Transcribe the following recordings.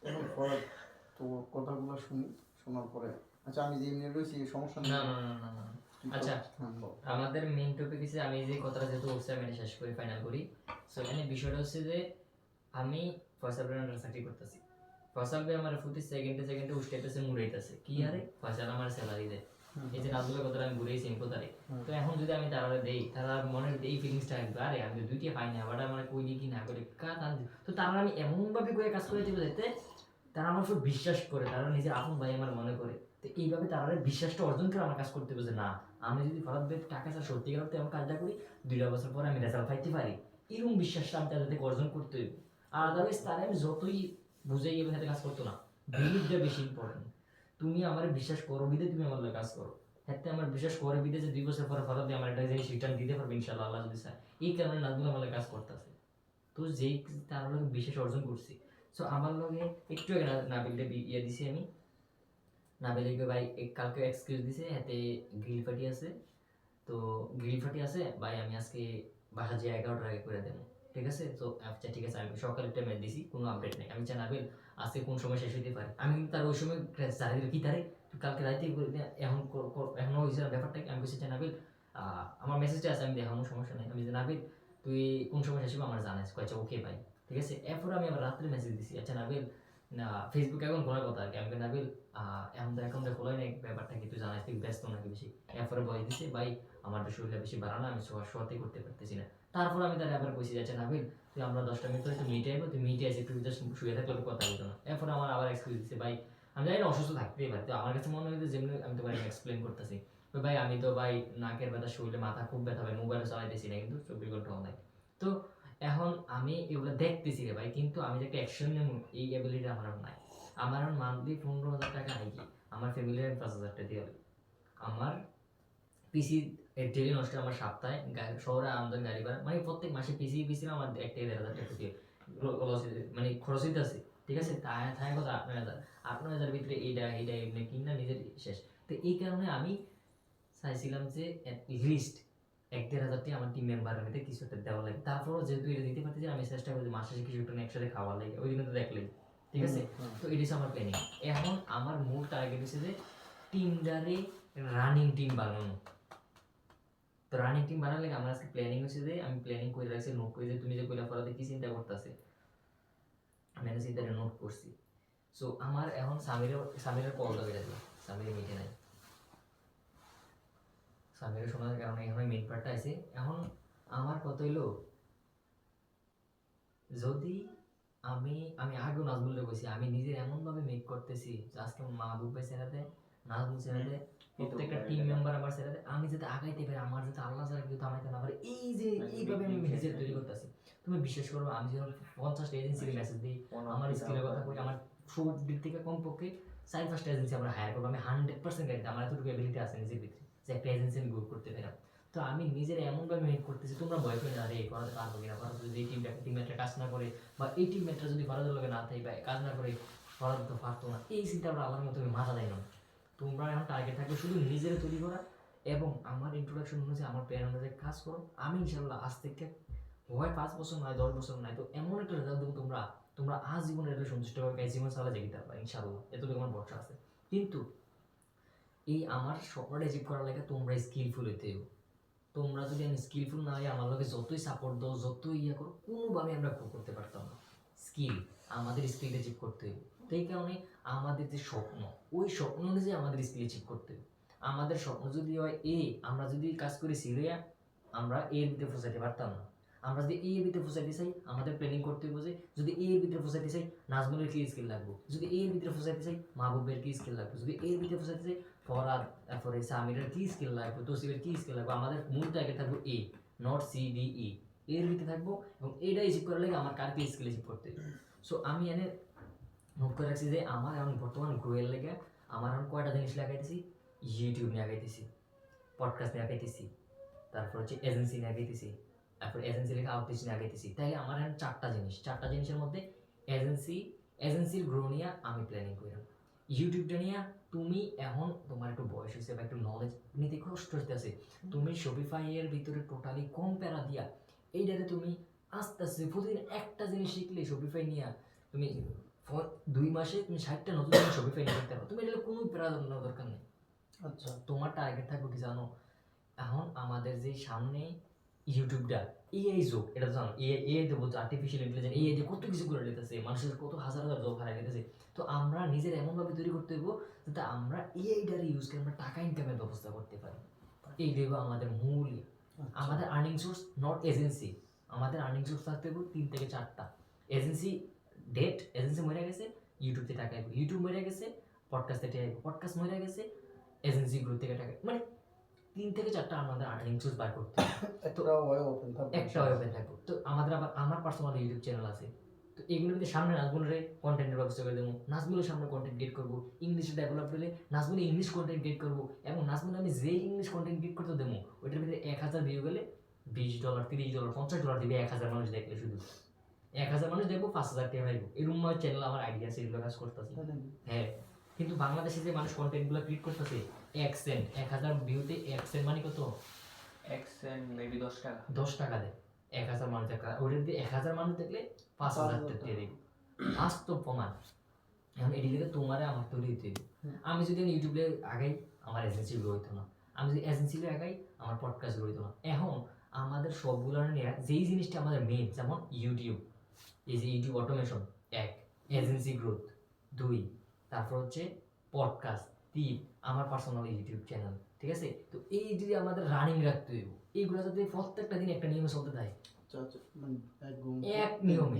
এখন ফরাদ তো কথাগুলো শুনি, শোনার পরে আচ্ছা আমি যে এমনি রয়েছি সমস্যা নেই। না না না না না আচ্ছা, হ্যাঁ বল। আমাদের মেইন টপিক হচ্ছে, আমি যে কথাটা যেহেতু বলছি আমি এটা শেষ করি, ফাইনাল করি। সো এখানে বিষয়টা হচ্ছে যে আমি ফয়সাল ভাইয়ের আন্ডারে চাকরি করতেছি। ফয়সাল ভাই আমার প্রতি সেকেন্ডে সেকেন্ডে উস্কাইতেছে, মুড়াইতেছে কি আরে ফয়সাল আমার স্যালারি দেয়। এই যে নাজমুলের কথাটা আমি ঘুরেছি কোথায়। তো এখন যদি আমি তারা দেই, তারা মনে এই ফিলিংসটা আসবে, আরে আমি তো দুইটা পাই না, আবার আমার কইলি কি না করে তো তারা আমি এমন ভাবে করে কাজ করে দিব যাতে তারা আমার উপর বিশ্বাস করে, তারা নিজের আপন ভাই আমার মনে করে। তো এইভাবে তারা বিশ্বাসটা অর্জন করে আমার কাজ করতে হবে যে না, আমি যদি ফরাদ ভাই টাকা ছাড়া সত্যিকার অর্থে এমন কাজটা করি, 2টা বছর পরে আমি রেজাল্ট পাইতে পারি, এরকম বিশ্বাসটা আমি তাদের থেকে অর্জন করতে হইব। আর আদারওয়াইজ তারা আমি যতই বুঝাই এভাবে হাতে কাজ করতো না। বিলিভটা বেশি ইম্পর্টেন্ট। তুমি আমার বিশ্বাস করো বিদে তুমি আমার লগে কাজ করো। হাতে আমার বিশ্বাস করে বিদে যে 2 বছর পরে ফরাদ ভাই আমার একটা জিনিস রিটার্ন দিতে পারবে ইনশাআল্লাহ, আল্লাহ যদি চায়। এই কারণে নাজমুল আমার লগে কাজ করতেছে। তো যেই তার লগে বিশেষ অর্জন করছি। সো আমার লগে একটু আগে নাবিলটা ইয়ে দিছি আমি, নাবিলকে ভাই কালকে এক্সকিউজ দিছে, হাতে গ্রিল ফাটি আছে। তো গ্রিল ফাটি আছে ভাই, আমি আজকে বাসা যে 11টার আগে করে দেবো, ঠিক আছে? তো আচ্ছা ঠিক আছে, আমি সকালে টাইমে দিছি, কোনো আপডেট নেই। আমি জানাবেন আজকে কোন সময় শেষ হইতে পারে। আমি কিন্তু তার ওই সময় জানাই দিল কি তারে তুই কালকে রাইতে এখন এখনো হয়েছে না ব্যাপারটা কি? আমি বলছি জানাবেন আমার মেসেজটা আছে, আমি দেখানো সমস্যা নেই। আমি জানাবেন তুই কোন সময় শেষ হবে আমার জানাইস, কয়েছে ওকে ভাই ঠিক আছে। এরপরে আমি আবার রাত্রে মেসেজ দিছি, আচ্ছা নাবিল না ফেসবুক অ্যাকাউন্ট খোলার কথা আর কি। আমি নাবিল এখন তো অ্যাকাউন্টটা খোলাই নাই, ব্যাপারটা কি তুই জানাইস, তুই ব্যস্ত নাকি বেশি? এরপরে বলে দিছে ভাই আমার তো শরীরটা বেশি বাড়ানো, আমি শোয়াতে করতে পারতেছি না। তারপর আমি তার আবার কইছি যাচ্ছে নাবিল তুই আমরা 10টা মিনিট একটু মিটে আইবো, তুই মিটে আসে একটু জাস্ট শুয়ে থাকলে কথা বলতো না। এরপর আমার আবার এক্সকিউজ দিচ্ছে ভাই আমি জানি না অসুস্থ থাকতেই পারে। তো আমার কাছে মনে হয় যে যেমনি আমি তো ভাই এক্সপ্লেন করতেছি ভাই আমি তো ভাই নাকের ব্যথা, শরীরে মাথা খুব ব্যথা, ভাই মোবাইল চালাইতেছি না কিন্তু 24 ঘন্টা অনলাইন। তো এখন আমি এগুলো দেখতেছি রে ভাই, কিন্তু আমি যে একটা অ্যাকশন নেব এই অ্যাবিলিটি আমার আর নাই। আমার মান্থলি 15,000 টাকা আয় কি, আমার ফ্যামিলির 5,000 টাকা দিয়ে হবে। আমার পিসি ডেলি নষ্ট, আমার সপ্তাহে শহরে আমদানি গাড়ি ভাড়া মানে প্রত্যেক মাসে পিসি পিসি আমার 1 থেকে 1,500 টাকা দিয়ে মানে খরচ হইতে আছে, ঠিক আছে? তাই তাই কথা 8,900, 8,900 ভিতরে এইটা এইটা এমনি কিনা নিজের শেষ। তো এই কারণে আমি চাইছিলাম যে লিস্ট 1-1,500 টাকা আমার টিম মেম্বারের মধ্যে কিছু একটা দেওয়া লাগে। তারপরও যেহেতু এটা দিতে পারতেছি আমি চেষ্টা করি মাসে শেষে কিছু একটা একসাথে খাওয়ার লাগে, ওই দিনে তো দেখলেই ঠিক আছে। তো এটা হচ্ছে আমার প্ল্যানিং। এখন আমার মূল টার্গেট হচ্ছে যে টিমটারে রানিং টিম বানানো। তো রানিং টিম বানালে আমার আজকে প্ল্যানিং হচ্ছে যে আমি প্ল্যানিং করে রাখছি, নোট করে যে তুমি যে কইলা পড়াতে কি চিন্তা করতেছে আমি একটা চিন্তাটা নোট করছি। সো আমার এখন সামিরের কল দেবে যাবে, সামিরের মিটে নাই, সামিরের শোনার কারণে এখন মেইন পার্টটা আছে। এখন আমার কত হইলো, যদি আমি আমি আগেও নাজমুলকে কইছি আমি নিজে এমন ভাবে মেক করতেছি যে আজকে মাহবুব ভাই ছেড়ে দেয়, নাজমুল ছেড়ে দেয়, প্রত্যেকটা টিম মেম্বার আমার ছেড়ে দেয়, আমি যাতে আগাইতে পারি, আমার যাতে আল্লাহ ছাড়া কেউ থামাইতে না পারে, এই যে এইভাবে আমি নিজের তৈরি করতেছি। তুমি বিশ্বাস করবো আমি যখন 50টা এজেন্সিকে মেসেজ দিই, আমার স্কিলের কথা কই, আমার সব দিক থেকে কমপক্ষে 4-5টা এজেন্সি আমরা হায়ার করবো, আমি 100% গ্যারান্টি আমার এতটুকু এবিলিটি আছে নিজের ভিতরে যে একটা এজেন্সি আমি গ্রো করতে পারি। তো আমি নিজের এমনভাবে মেক করতেছি তোমরা ভয় পেয়ে না রে করাতে পারবো কিনা, করাতে যদি এই টিমমেটরা কাজ না করে বা এই টিমমেটরা যদি ফরাদের লগে না থাকে বা কাজ না করে ফরাদ তো পারতো না, এই চিন্তাটা আমার মতো মাথা দেয় না। তোমরা এখন টার্গেট থাকবে শুধু নিজের তৈরি করা এবং আমার ইন্ট্রোডাকশন অনুযায়ী আমার প্ল্যান অনুযায়ী কাজ করো। আমি ইনশাল্লাহ আজ থেকে হয় 5 বছর নয় 10 বছর নয় তো এমন একটা রেজাল্ট দেবো, তোমরা তোমরা আজ জীবনে এটা সন্তুষ্ট হবে, জীবন চালা যেতে পারবা ইনশাল্লাহ, এতটুকু আমার ভরসা আছে। কিন্তু এই আমার স্বপ্নটা অ্যাচিভ করার লাগে তোমরা স্কিলফুল হইতে হবে। তোমরা যদি আমি স্কিলফুল না হয় আমার লোকে যতই সাপোর্ট দাও যতই ইয়ে করো কোনোভাবে আমরা গ্রো করতে পারতাম না। স্কিল, আমাদের স্কিল অ্যাচিভ করতে হবে। তো এই কারণে আমাদের যে স্বপ্ন ওই স্বপ্ন অনুযায়ী আমাদের স্কিল অ্যাচিভ করতে হবে। আমাদের স্বপ্ন যদি হয় এ, আমরা যদি কাজ করি সিরিয়া আমরা এর ভিতরে পৌঁছাতে পারতাম না। আমরা যদি এর ভিতরে পৌঁছাতে চাই আমাদের প্ল্যানিং করতে হবে যে যদি এর ভিতরে পৌঁছাতে চাই নাজমুলের কি স্কিল লাগবে, যদি এর ভিতরে পৌঁছাতে চাই মাহবুবের কি স্কিল লাগবে, যদি এর ভিতরে পৌঁছাতে চাই ফরাদ তারপরে সামিরের কি স্কিল লাগবে, তসিবের কি স্কিল লাগবে। আমাদের মূল টার্গেট থাকবো এ, নট সি ডি ই, এর ভিতরে থাকবো এবং এইটা অ্যাচিভ করার লাগে আমার কার কি স্কিল অ্যাচিভ করতে হবে। সো আমি এনে নোট করে রাখছি যে আমার এখন বর্তমান গ্রোয়ের লেগে আমার এখন কয়টা জিনিস লাগাইতেছি, ইউটিউব নিয়ে আগাইতেছি, পডকাস্ট নিয়ে আগাইতেছি, তারপর হচ্ছে এজেন্সি নিয়ে আগাইতেছি, তারপর এজেন্সি লেখা আউটরিচ নিয়ে আগাইতেছি। তাইলে আমার এখন 4টা জিনিস, 4টা জিনিসের মধ্যে এজেন্সির গ্রো নিয়ে আমি প্ল্যানিং করলাম। ইউটিউবটা নিয়ে তুমি এখন তোমার একটু বয়স হয়েছে বা একটু নলেজ নিতে কষ্ট হইতেছে, তুমি শপিফাই এর ভিতরে টোটালি কম প্যারা দিয়া এইটাতে তুমি আস্তে আস্তে প্রতিদিন একটা জিনিস শিখলে শপিফাই নিয়ে তুমি 2 মাসে তুমি 60টা নতুন শপিফাই নিয়ে করতে পারো, তুমি এটা কোনো প্যারাদান দরকার নেই। আচ্ছা তোমার টার্গেট থাকবে কি জানো, এখন আমাদের যে সামনে ইউটিউবটা এআই যুগ, এটা তো জানো, এআই তো বলছে আর্টিফিশিয়াল ইন্টেলিজেন্স, এআই দিয়ে কত কিছু করে নিতেছে, মানুষের কত হাজার হাজার জব হারাই নিতেছে। তো আমরা নিজের এমনভাবে তৈরি করতে হইব যাতে আমরা এআইটার ইউজ করে আমরা টাকা ইনকামের ব্যবস্থা করতে পারি। এই দেখবো আমাদের মূল আমাদের আর্নিং সোর্স, নট এজেন্সি। আমাদের আর্নিং সোর্স থাকতে হবে 3 থেকে 4টা। এজেন্সি ডেট, এজেন্সি মরে গেছে, ইউটিউব থেকে টাকা আইব, ইউটিউব মরে গেছে, পডকাস্ট থেকে আইব, পডকাস্ট মরে গেছে, এজেন্সি গ্রুপ থেকে টাকা, মানে 3 থেকে 4টা আমাদের আর্নিং সোর্স বার করতে হবে। একটা ওয়ে ওপেন থাকবে, একটা ওয়েবে থাকবো। তো আমাদের আবার আমার পার্সোনাল ইউটিউব চ্যানেল আছে, তো এগুলোর মধ্যে সামনে নাজমুলের কন্টেন্টের ব্যবস্থা করে দেবো, নাজমুলের সামনে কন্টেন্ট ক্রিয়েট করবো, ইংলিশে ডেভেলপ হলে নাজমুলের ইংলিশ কন্টেন্ট ক্রিয়েট করবো, এবং নাজমুল আমি যে ইংলিশ কন্টেন্ট ক্রিয়েট করতে দেবো ওইটার ভিতরে 1000 ভিউ গেলে $20, $30, $50 দিবে 1000 মানুষ দেখলে, শুধু 1000 মানুষ দেখবো, 5000 টাকা পাইবো। এরকম চ্যানেল আমার আইডিয়া আছে, এগুলো কাজ করতেছে। হ্যাঁ, কিন্তু বাংলাদেশে যে মানুষ কন্টেন্টগুলো ক্রিয়েট করতেছে 1 সেন্ট, 1000 ভিউতে 1 সেন্ট মানে কত, 1 সেন্ট মেবি 10 টাকা। 10 টাকা দেয় 1000 মানুষ দেখা, ওইটার দিয়ে 1000 মানুষ দেখলে 5000 টাকা দিয়ে দেবে, বাস্তব প্রমাণ। এখন এটি থেকে তোমারে আমার তৈরি হইতে হইবে। আমি যদি ইউটিউবে আগাই আমার এজেন্সি গ্রো হইতো না, আমি যদি এজেন্সিতে আগাই আমার পডকাস্ট গ্রো হইতো না। এখন আমাদের সবগুলো নিয়ে যেই জিনিসটা আমাদের মেইন, যেমন ইউটিউব, এই যে ইউটিউব অটোমেশন 1, এজেন্সি গ্রোথ 2, তারপর হচ্ছে পডকাস্ট 3, আমার পার্সোনাল ইউটিউব চ্যানেল, ঠিক আছে। তো এই যদি আমাদের রানিং রাখতে হইব, এইগুলো যাতে প্রত্যেকটা দিন একটা নিয়মে চলতে থাকে, মানে এক নিয়মে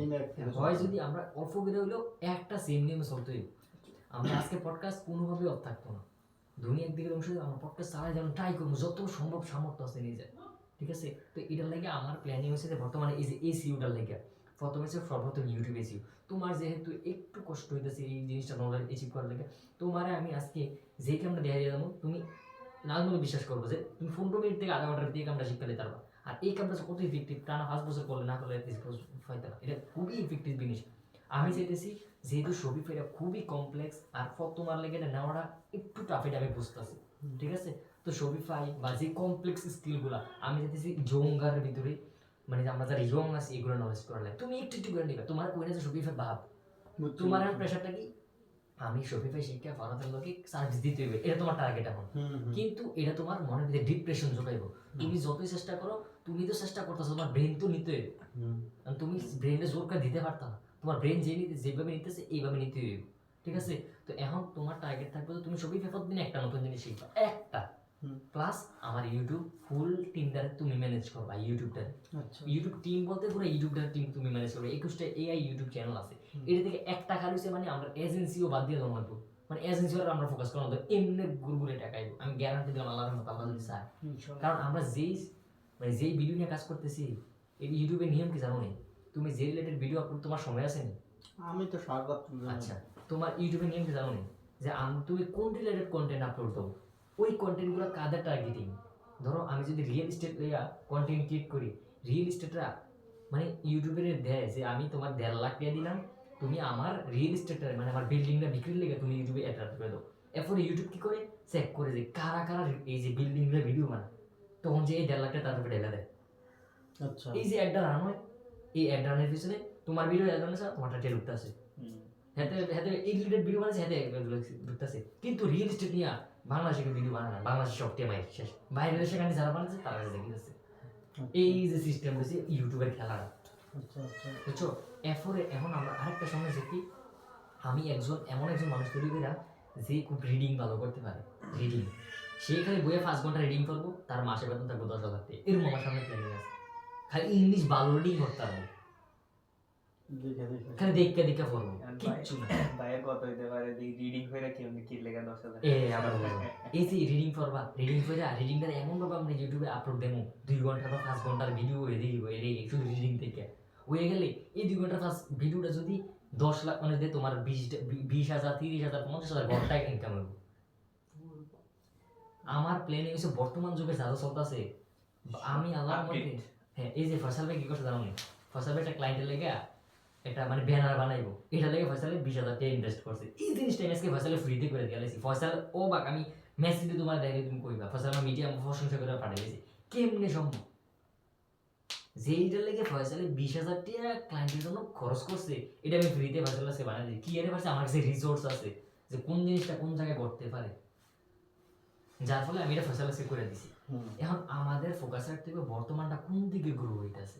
হয়, যদি আমরা অল্প করে হইলেও একটা সেম নিয়মে চলতে হইব। আমরা আজকে পডকাস্ট কোনোভাবেই অফ থাকতো না, দুনিয়ার দিকে অংশ আমরা পডকাস্ট চালাই যেমন ট্রাই করবো যত সম্ভব সামর্থ্য আছে নিজে, ঠিক আছে। তো এটার লাগে আমার প্ল্যানিং হচ্ছে যে বর্তমানে এই যে এসইউটার লাগে প্রথমে হচ্ছে সর্বপ্রথম ইউটিউব এসইউ। তোমার যেহেতু একটু কষ্ট হইতেছে এই জিনিসটা নলেজ অ্যাচিভ করার লাগে, তোমারে আমি আজকে যে কামটা দেখা যাবো, তুমি না মনে বিশ্বাস করবো যে তুমি 15 মিনিট থেকে আধা ঘন্টার দিয়ে কামটা শিক্ষা দিতে পারবা। আর এই কামটা কত ইফেক্টিভ, টানা 5 বছর করলে না করলে ফাইতে না, এটা খুবই ইফেক্টিভ জিনিস। আমি চাইতেছি যেহেতু শপিফাইটা খুবই কমপ্লেক্স আর তোমার লেগে এটা নেওয়াটা একটু টাফ, এটা আমি বুঝতেছি, ঠিক আছে। তো শপিফাই বা যে কমপ্লেক্স স্কিলগুলো আমি চাইতেছি জঙ্গার ভিতরে, মানে আমরা যারা ইয়ং আছি এগুলো নলেজ করা লাগে, তুমি একটু একটু করে নিবে। তোমার কইনা যে শপিফাই ভাব, তোমার প্রেশারটা কি, আমি শপিফাই শিক্ষা ফরাতের লোকে সার্ভিস দিতে হবে, এটা তোমার টার্গেট এখন। কিন্তু এটা তোমার মনের ভিতরে ডিপ্রেশন যোগাইব। তুমি যতই চেষ্টা করো, তুমি তো চেষ্টা করতেছো, তোমার ব্রেন তো নিতে হবে, তুমি ব্রেনে জোর করে দিতে পারতা না, তোমার ব্রেন যেভাবে নিতেছে এইভাবে নিতে হবে, ঠিক আছে। তো এখন তোমার টার্গেট থাকবে তুমি শপিফাই প্রতিদিন একটা নতুন জিনিস শিখবা, একটা প্লাস আমার ইউটিউব ফুল টিমটারে তুমি ম্যানেজ করবা, ইউটিউবটারে। ইউটিউব টিম বলতে পুরো ইউটিউবটার টিম তুমি ম্যানেজ করবে। 21টা এআই ইউটিউব চ্যানেল আছে, এটা থেকে একটা খালিছে মানে আমরা এজেন্সিও বাদ দিয়ে দেওয়া লাগবো, মানে এজেন্সিও আমরা ফোকাস করা লাগবে, এমনি গুড়গুড়ে টাকাইব, আমি গ্যারান্টি দিলাম আল্লাহর মতো, আল্লাহ যদি চায়। কারণ আমরা মানে যেই ভিডিও নিয়ে কাজ করতেছি, এই ইউটিউবের নিয়ম কি জানো নি? তুমি যে রিলেটেড ভিডিও আপলোড তোমার সময় আছে নি? আমি তো সারারাত আচ্ছা, তোমার ইউটিউবের নিয়ম কি জানো নি? যে তুমি কোন রিলেটেড কন্টেন্ট আপলোড দাও, ওই কন্টেন্টগুলো কাদের টার্গেটিং। ধরো আমি যদি রিয়েল এস্টেট কন্টেন্ট ক্রিয়েট করি, রিয়েল এস্টেটরা মানে ইউটিউবের দেয় যে আমি তোমার 1.5 লাখ টাকা দিলাম, তুমি আমার রিয়েল এস্টেটটা মানে আমার বিল্ডিংটা বিক্রির লেগে তুমি ইউটিউবে অ্যাড করে দাও। এরপরে ইউটিউব কি করে চেক করে যে কারা কারা এই যে বিল্ডিংগুলো ভিডিও বানায়, তখন যে এই 1.5 লাখ টাকা তার উপরে ঢেলে দেয়। আচ্ছা, এই যে অ্যাডটা রান হয়, এই অ্যাড রানের পিছনে তোমার ভিডিও অ্যাড রান আছে, তোমারটা ঢুকতে আছে, হাতে হাতে এই রিলেটেড ভিডিও বানাচ্ছে, হাতে ঢুকতে আছে। কিন্তু রিয়েল এস্টেট নিয়ে বাংলাদেশে ভিডিও বানায় না, বাংলাদেশে সব টেমাই শেষ, বাইরের সেখানে যারা বানাচ্ছে তারা দেখে যাচ্ছে। এই যে সিস্টেম হচ্ছে ইউটিউবের খেলা, বুঝছো। এরপরে এখন আমরা আরেকটা সময় যে কি, আমি এমন একজন মানুষ তৈরি করিলাম যে খুব রিডিং ভালো করতে পারে, রিডিং, সে খালি বইয়ে 5 ঘন্টা রিডিং করবো, তার মাসে বেতন থাকবো 10,000 টাকা, এরকম আমার সামনে প্ল্যানিং আছে। খালি ইংলিশ ভালো রিডিং করতে পারবো, খালি দেখে দেখে পড়বো, কিচ্ছু না। ভাইয়ের কত হইতে পারে রিডিং করে কেমনি কি লেখা 10,000? আবার এই যে রিডিং করবা, রিডিং করে রিডিংটা এমন ভাবে আমরা ইউটিউবে আপলোড দেবো, 2 ঘন্টা বা 5 ঘন্টার ভিডিও হয়ে দিব, শুধু রিডিং থেকে হয়ে গেলে এই 2 ঘন্টার ফার্স্ট ভিডিওটা যদি 10 লাখ মানে দেয়, তোমার 20,000, 30,000, 50,000 ঘন্টায় ইনকাম হবে। আমার প্ল্যান হচ্ছে বর্তমান যুগে যারা চলতেছে, আমি আল্লাহর মধ্যে, হ্যাঁ, এই যে ফয়সাল ভাই কি করছে জানো নি? ফয়সাল ভাই একটা ক্লায়েন্টের লেগে একটা মানে ব্যানার বানাইবো, এটা লেগে ফয়সালে 20,000 টাকা ইনভেস্ট করছে। এই জিনিসটা আজকে ফয়সালে ফ্রিতে করে দিয়েছি। ফয়সাল ও বাক আমি মেসেজে তোমার দেখে তুমি কইবা, ফয়সাল আমার মিডিয়া প্রশংসা করে পাঠিয়ে দিয়েছি, কেমনে সম্ভব? যেইটার লেগে ফয়সালে 20,000 টাকা ক্লায়েন্টের জন্য খরচ করছে, এটা আমি ফ্রিতে ফয়সালের কাছে বানাই দিই। কি এর পাশে আমার কাছে রিসোর্স আছে যে কোন জিনিসটা কোন জায়গায় করতে পারে, যার ফলে আমি এটা ফয়সালের কাছে করে দিছি। এখন আমাদের ফোকাসের থেকে বর্তমানটা কোন দিকে গ্রো হইতাছে,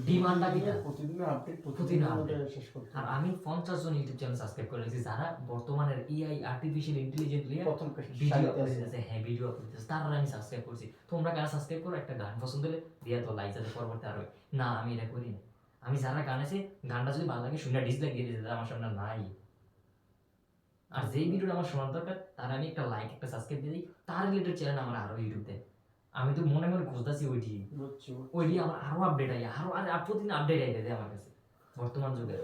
ডিমান্ডটা কিটা প্রতিদিন আপডেট প্রতিদিন update। শেষ করতে আর আমি 50 জন ইউটিউব চ্যানেল সাবস্ক্রাইব করে রেখেছি যারা বর্তমানের এআই আর্টিফিশিয়াল ইন্টেলিজেন্ট নিয়ে প্রথম ভিডিও আপলোড দিতেছে। হ্যাঁ, ভিডিও আপলোড দিতেছে, তারা আমি সাবস্ক্রাইব করছি। তোমরা কারা সাবস্ক্রাইব করো, একটা গান পছন্দ হলে দিয়া তো লাইক যাতে পরবর্তী আরো না, আমি এটা করি না। আমি যারা গান আছে গানটা যদি ভালো লাগে শুনে ডিসলাইক দিয়ে দিতে, আমার সামনে নাই। আর যেই ভিডিওটা আমার শোনার দরকার তার আমি একটা লাইক একটা সাবস্ক্রাইব দিয়ে দিই, তার রিলেটেড চ্যানেল আমার আরো ইউটিউব দেয়। আমি তো মনে মনে খুঁজতেছি ওইটি আমার আরো আপডেট আই, আরো আর প্রতিদিন আপডেট আইতে দেয় আমার কাছে বর্তমান যুগে।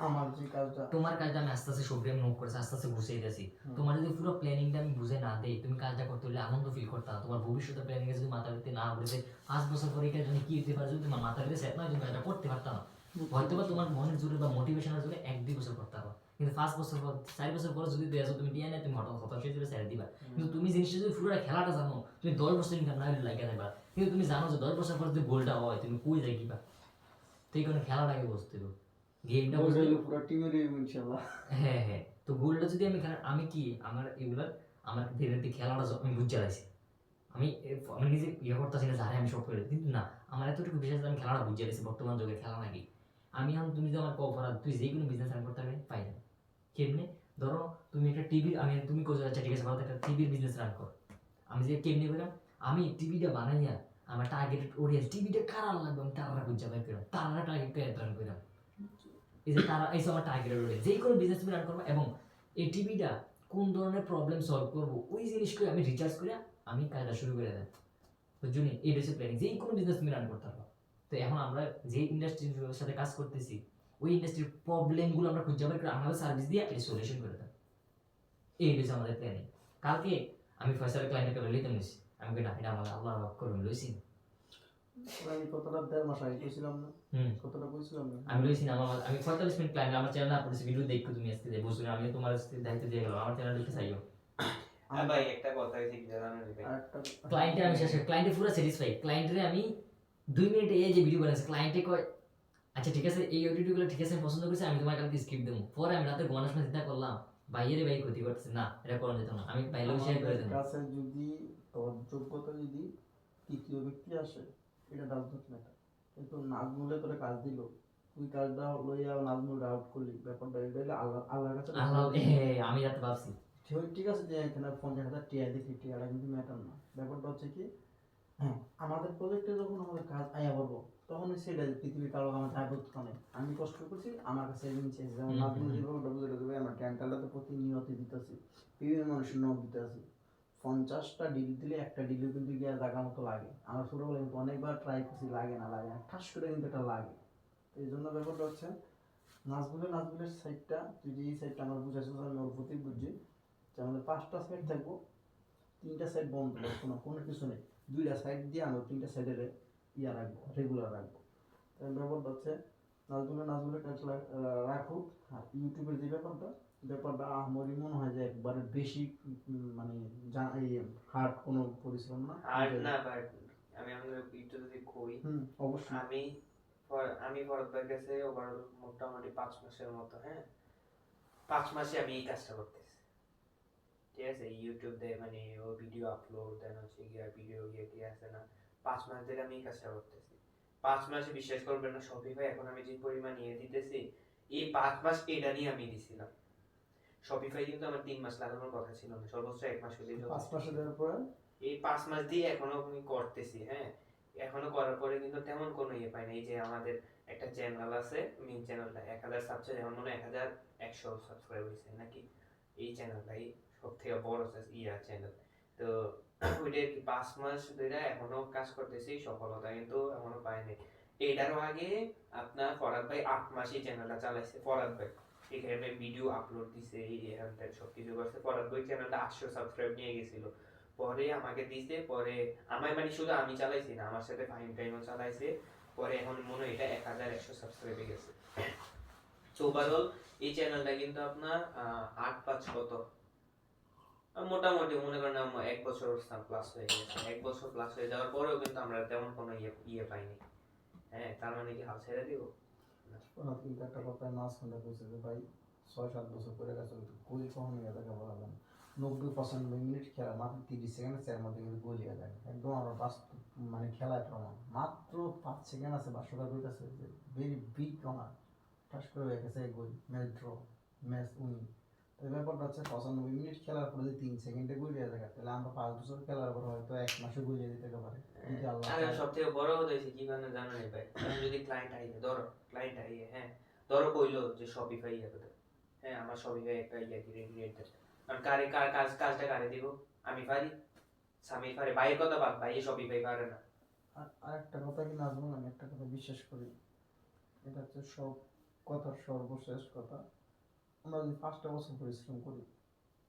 আমার যে কাজটা তোমার কাজটা আমি আস্তে আস্তে সবরি আমি নোট করেছি, আস্তে আস্তে গুছিয়ে দিয়েছি। তোমার যদি পুরো প্ল্যানিংটা আমি বুঝে না দেই, তুমি কাজটা করতে হলে আনন্দ ফিল করতে না। তোমার ভবিষ্যতের প্ল্যানিং যদি মাথা ভিতরে না উঠেছে 5 বছর পরে এটার জন্য কি হতে পারে, যদি তোমার মাথা ভিতরে সেট না, তুমি কাজটা করতে পারতা না। হয়তো বা তোমার মনের জোরে বা মোটিভেশনের জোরে 1-2 বছর করতে পারো, কিন্তু 5 বছর পর 4 বছর পরে যদি দেখো তুমি টিয়া নেই, তুমি হতাশ হয়ে যাবে, ছেড়ে দিবা। কিন্তু তুমি জিনিসটা যদি পুরো খেলাটা জানো, তুমি 10 বছর ইনকাম না হলে লাগিয়ে দেবা, কিন্তু তুমি জানো যে 10 বছর পর যদি গোলটা হয় তুমি কই যাই কিবা, তো এই কারণে খেলাটাকে বুঝতে হবে, গেমটা বুঝতে হবে। পুরো টিমের ইনশাআল্লাহ। হ্যাঁ হ্যাঁ, তো গোলটা যদি আমি আমি কি আমার এগুলা আমার ধীরে ধীরে খেলাটা আমি বুঝতে পারছি। আমি নিজে ইয়ে করতেছি না যে আরে আমি সব করে, কিন্তু না, আমার এতটুকু বিশেষ আমি খেলাটা বুঝতে পারছি বর্তমান যুগের খেলা নাকি। আমি এখন তুমি যদি আমার কভার তুই যে কোনো বিজনেস রান করতে পাই না কেমনে, ধরো তুমি একটা টিভি, তুমি কোথাও আচ্ছা ঠিক আছে ভালো, একটা টিভির বিজনেস রান কর। আমি যে কেমনি করলাম, আমি টিভিটা বানাইয়া আমার টার্গেটেড অডিয়েন্স টিভিটা কারা লাগবে আমি তারা বুঝতে পাই করলাম, তারা টার্গেট রান করলাম। এই যে তারা এই আমার টার্গেটেড অডিয়েন্স, যে কোনো বিজনেস রান করবো এবং এই টিভিটা কোন ধরনের প্রবলেম সলভ করবো ওই জিনিস করে আমি রিচার্জ করে আমি কাজটা শুরু করে দেব। বুঝছো নি, এই হচ্ছে প্ল্যানিং, যেই কোনো বিজনেস তুমি রান করতে পারো। তো এখন আমরা যে ইন্ডাস্ট্রির সাথে কাজ করতেছি ওই ইন্ডাস্ট্রির প্রবলেমগুলো আমরা খুঁজে বের করে আমাদের সার্ভিস দিয়ে এটা সলিউশন করে দেব, এই হচ্ছে আমাদের প্ল্যানিং। কালকে আমি ফয়সালের ক্লায়েন্টকে লইতে নিছি, আমি কই না এটা আমার আল্লাহ করে লইছি। আমি কতটা 1.5 মাস আগে কইছিলাম না, কতটা কইছিলাম না আমি লইছি না, আমি 45 মিনিট ক্লায়েন্ট আমার চ্যানেল আপলোড ভিডিও দেখো তুমি আজকে যে বুঝছো, আমি তোমার দায়িত্ব দিয়ে গেলাম আমার চ্যানেল দেখে চাইও। ভাই একটা কথা হইছে কি জানেন ভাই, আরেকটা ক্লায়েন্টে আমি শেষ, ক্লায়েন্টে পুরো স্যাটিসফাই। ক্লায়েন্টরে আমি 2 মিনিটে এই যে ভিডিও বানাইছি, ক্লায়েন্টে কয় আচ্ছা ঠিক আছে এই অডিওগুলো ঠিক আছে আমি পছন্দ করেছি, আমি তোমার কালকে স্ক্রিপ্ট দেবো। পরে আমি রাতে ঘুমানোর সময় চিন্তা করলাম বাইরে ভাই ক্ষতি করতেছে না, এটা করা যেত না, আমি বাইরে শেয়ার করে দেবো। কাছে যদি তোর যোগ্যতা যদি তৃতীয় ব্যক্তি আসে এটা ডাজ নট ম্যাটার, কিন্তু নাজমুলে তোরে কাজ দিল, তুই কাজটা লইয়া নাজমুল আউট করলি, ব্যাপারটা এটা হলো আল্লাহর কাছে। আল্লাহ আমি রাতে ভাবছি ঠিক আছে যে এখানে 50,000 টিয়া দিচ্ছি, টিয়াটা কিন্তু ম্যাটার না। ব্যাপারটা হচ্ছে কি, হ্যাঁ আমাদের প্রজেক্টে যখন আমাদের কাজ আয়া বলবো তখন সেটা পৃথিবীর কারো আমার দায়বদ্ধ নেই, আমি কষ্ট করছি আমার কাছে এগিয়েছে। যেমন নাজমুল যেভাবে বুঝে দেবে, আমার ক্যান্টালটা তো প্রতিনিয়ত দিতেছি, বিভিন্ন মানুষের নখ দিতে আছি, 50টা ডিল দিলে একটা ডিলও কিন্তু গিয়ে জায়গা মতো লাগে। আমার ছোটোবেলায় কিন্তু অনেকবার ট্রাই করছি, লাগে না ঠাস করে কিন্তু এটা লাগে। এই জন্য ব্যাপারটা হচ্ছে নাজমুলের সাইডটা, তুই যে এই সাইডটা আমার বুঝাইছিস আমি ওর প্রতি বুঝছি যে আমাদের 5টা সাইড থাকবো, 3টা সাইড বন্ধ রাখবো না, কোনো কিছু নেই, 2টা সাইড দিয়ে আমরা 3টা সাইডের ইয়া রাখবো, রেগুলার রাখবো। তাই ব্যাপারটা হচ্ছে নাজমুলের কাজ রাখুক। আর ইউটিউবের যে ব্যাপারটা আমারই মনে হয় যে একবারে বেশি মানে হার্ড কোনো পরিশ্রম না। আর না বাট আমি আমাদের একটু যদি কই, অবশ্যই আমি ফরদ ভাইয়ের কাছে ওভারঅল মোটামুটি 5 মাসের মতো, হ্যাঁ 5 মাসে আমি এই কাজটা করতেছি, ঠিক আছে। ইউটিউব দিয়ে মানে ও ভিডিও আপলোড দেন হচ্ছে গিয়া ভিডিও গিয়ে কি আছে না, 5 মাস ধরে আমি এই কাজটা করতেছি। 5 মাসে বিশ্বাস করবেন না শপিফাই এখন আমি যে পরিমাণ নিয়ে দিতেছি, এই 5 মাস এটা নিয়ে আমি দিছিলাম। শপিফাই কিন্তু আমার 3 মাস লাগানোর কথা ছিল না, সর্বোচ্চ 1 মাস হলেই 5 মাসে দেওয়ার পরে এই 5 মাস দিয়ে এখনো আমি করতেছি, হ্যাঁ এখনো করার পরে কিন্তু তেমন কোনো ইয়ে পাই না। এই যে আমাদের একটা চ্যানেল আছে, মেইন চ্যানেলটা 1000 সাবস্ক্রাইব, এখন মনে হয় 1100 সাবস্ক্রাইব হয়েছে নাকি, এই চ্যানেলটাই সব থেকে বড় চ্যানেল। তো ওইটা কি 5 মাস ধরে এখনো কাজ করতেছি, সফলতা কিন্তু এখনো পাইনি। এটারও আগে আপনার ফরাদ ভাই 8 মাস এই চ্যানেলটা চালাইছে, ফরাদ ভাই এখানে ভিডিও আপলোড দিছে, এখান থেকে সব কিছু করছে। ফরাদ ভাই চ্যানেলটা 800 সাবস্ক্রাইব নিয়ে গেছিল, পরে আমাকে দিছে, পরে আমার মানে শুধু আমি চালাইছি না, আমার সাথে ফাহিম টাইমও চালাইছে, পরে এখন মনে হয় এটা 1100 সাবস্ক্রাইবে গেছে। সো ওভারঅল এই চ্যানেলটা কিন্তু আপনার 8-5 কত মোটামুটি মনে করেন 1 বছর প্লাস হয়ে গেছে, 1 বছর প্লাস হয়ে যাওয়ার পরেও কিন্তু আমরা তেমন কোনো ইয়ে পাইনি। হ্যাঁ, তার মানে কি হাল ছেড়ে দিব? ওরা কিন্তু একটা কথা মাঝখানে বলছে যে ভাই 6-7 বছর করে গেছে কিন্তু গোল কখনো ইয়ে দেখা বলা যায় না। 90-95 মিনিট খেলা মাত্র 30 সেকেন্ড এর মধ্যে কিন্তু গোল ইয়ে যায় একদম। আমরা বাস্তব মানে খেলায় প্রমাণ মাত্র 5 সেকেন্ড আছে 500 গোল আছে যে ভেরি বিগ আমার ঠাস করে হয়ে গেছে গোল, ম্যাচ ড্র, ম্যাচ উইন। এই ব্যাপারটা হচ্ছে 95 মিনিট খেলার পরে যদি 3 সেকেন্ডে গোল ইয়ে যায় তাহলে আমরা 5 বছর খেলার পর হয়তো 1 মাসে গোল ইয়ে দিতে পারে যদি আল্লাহ আরে চায়। সব থেকে বড় কথা হচ্ছে কি মানে জানো নি ভাই, এখন যদি ক্লায়েন্ট আইয়ে ধরো, ক্লায়েন্ট আইয়ে, হ্যাঁ ধরো কইলো যে শপিফাই ইয়ে করতে, হ্যাঁ আমার শপিফাই একটা ইয়ে ক্রিয়েট করতে, কারণ কাজটা কারে দিব? আমি পারি, স্বামী পারে, ভাইয়ের কথা বাদ, ভাই শপিফাই পারে না। আর একটা কথা কি নাজমুল, আমি একটা কথা বিশ্বাস করি, এটা হচ্ছে সব কথার সর্বশেষ কথা। আমরা যদি 5টা বছর পরিশ্রম করি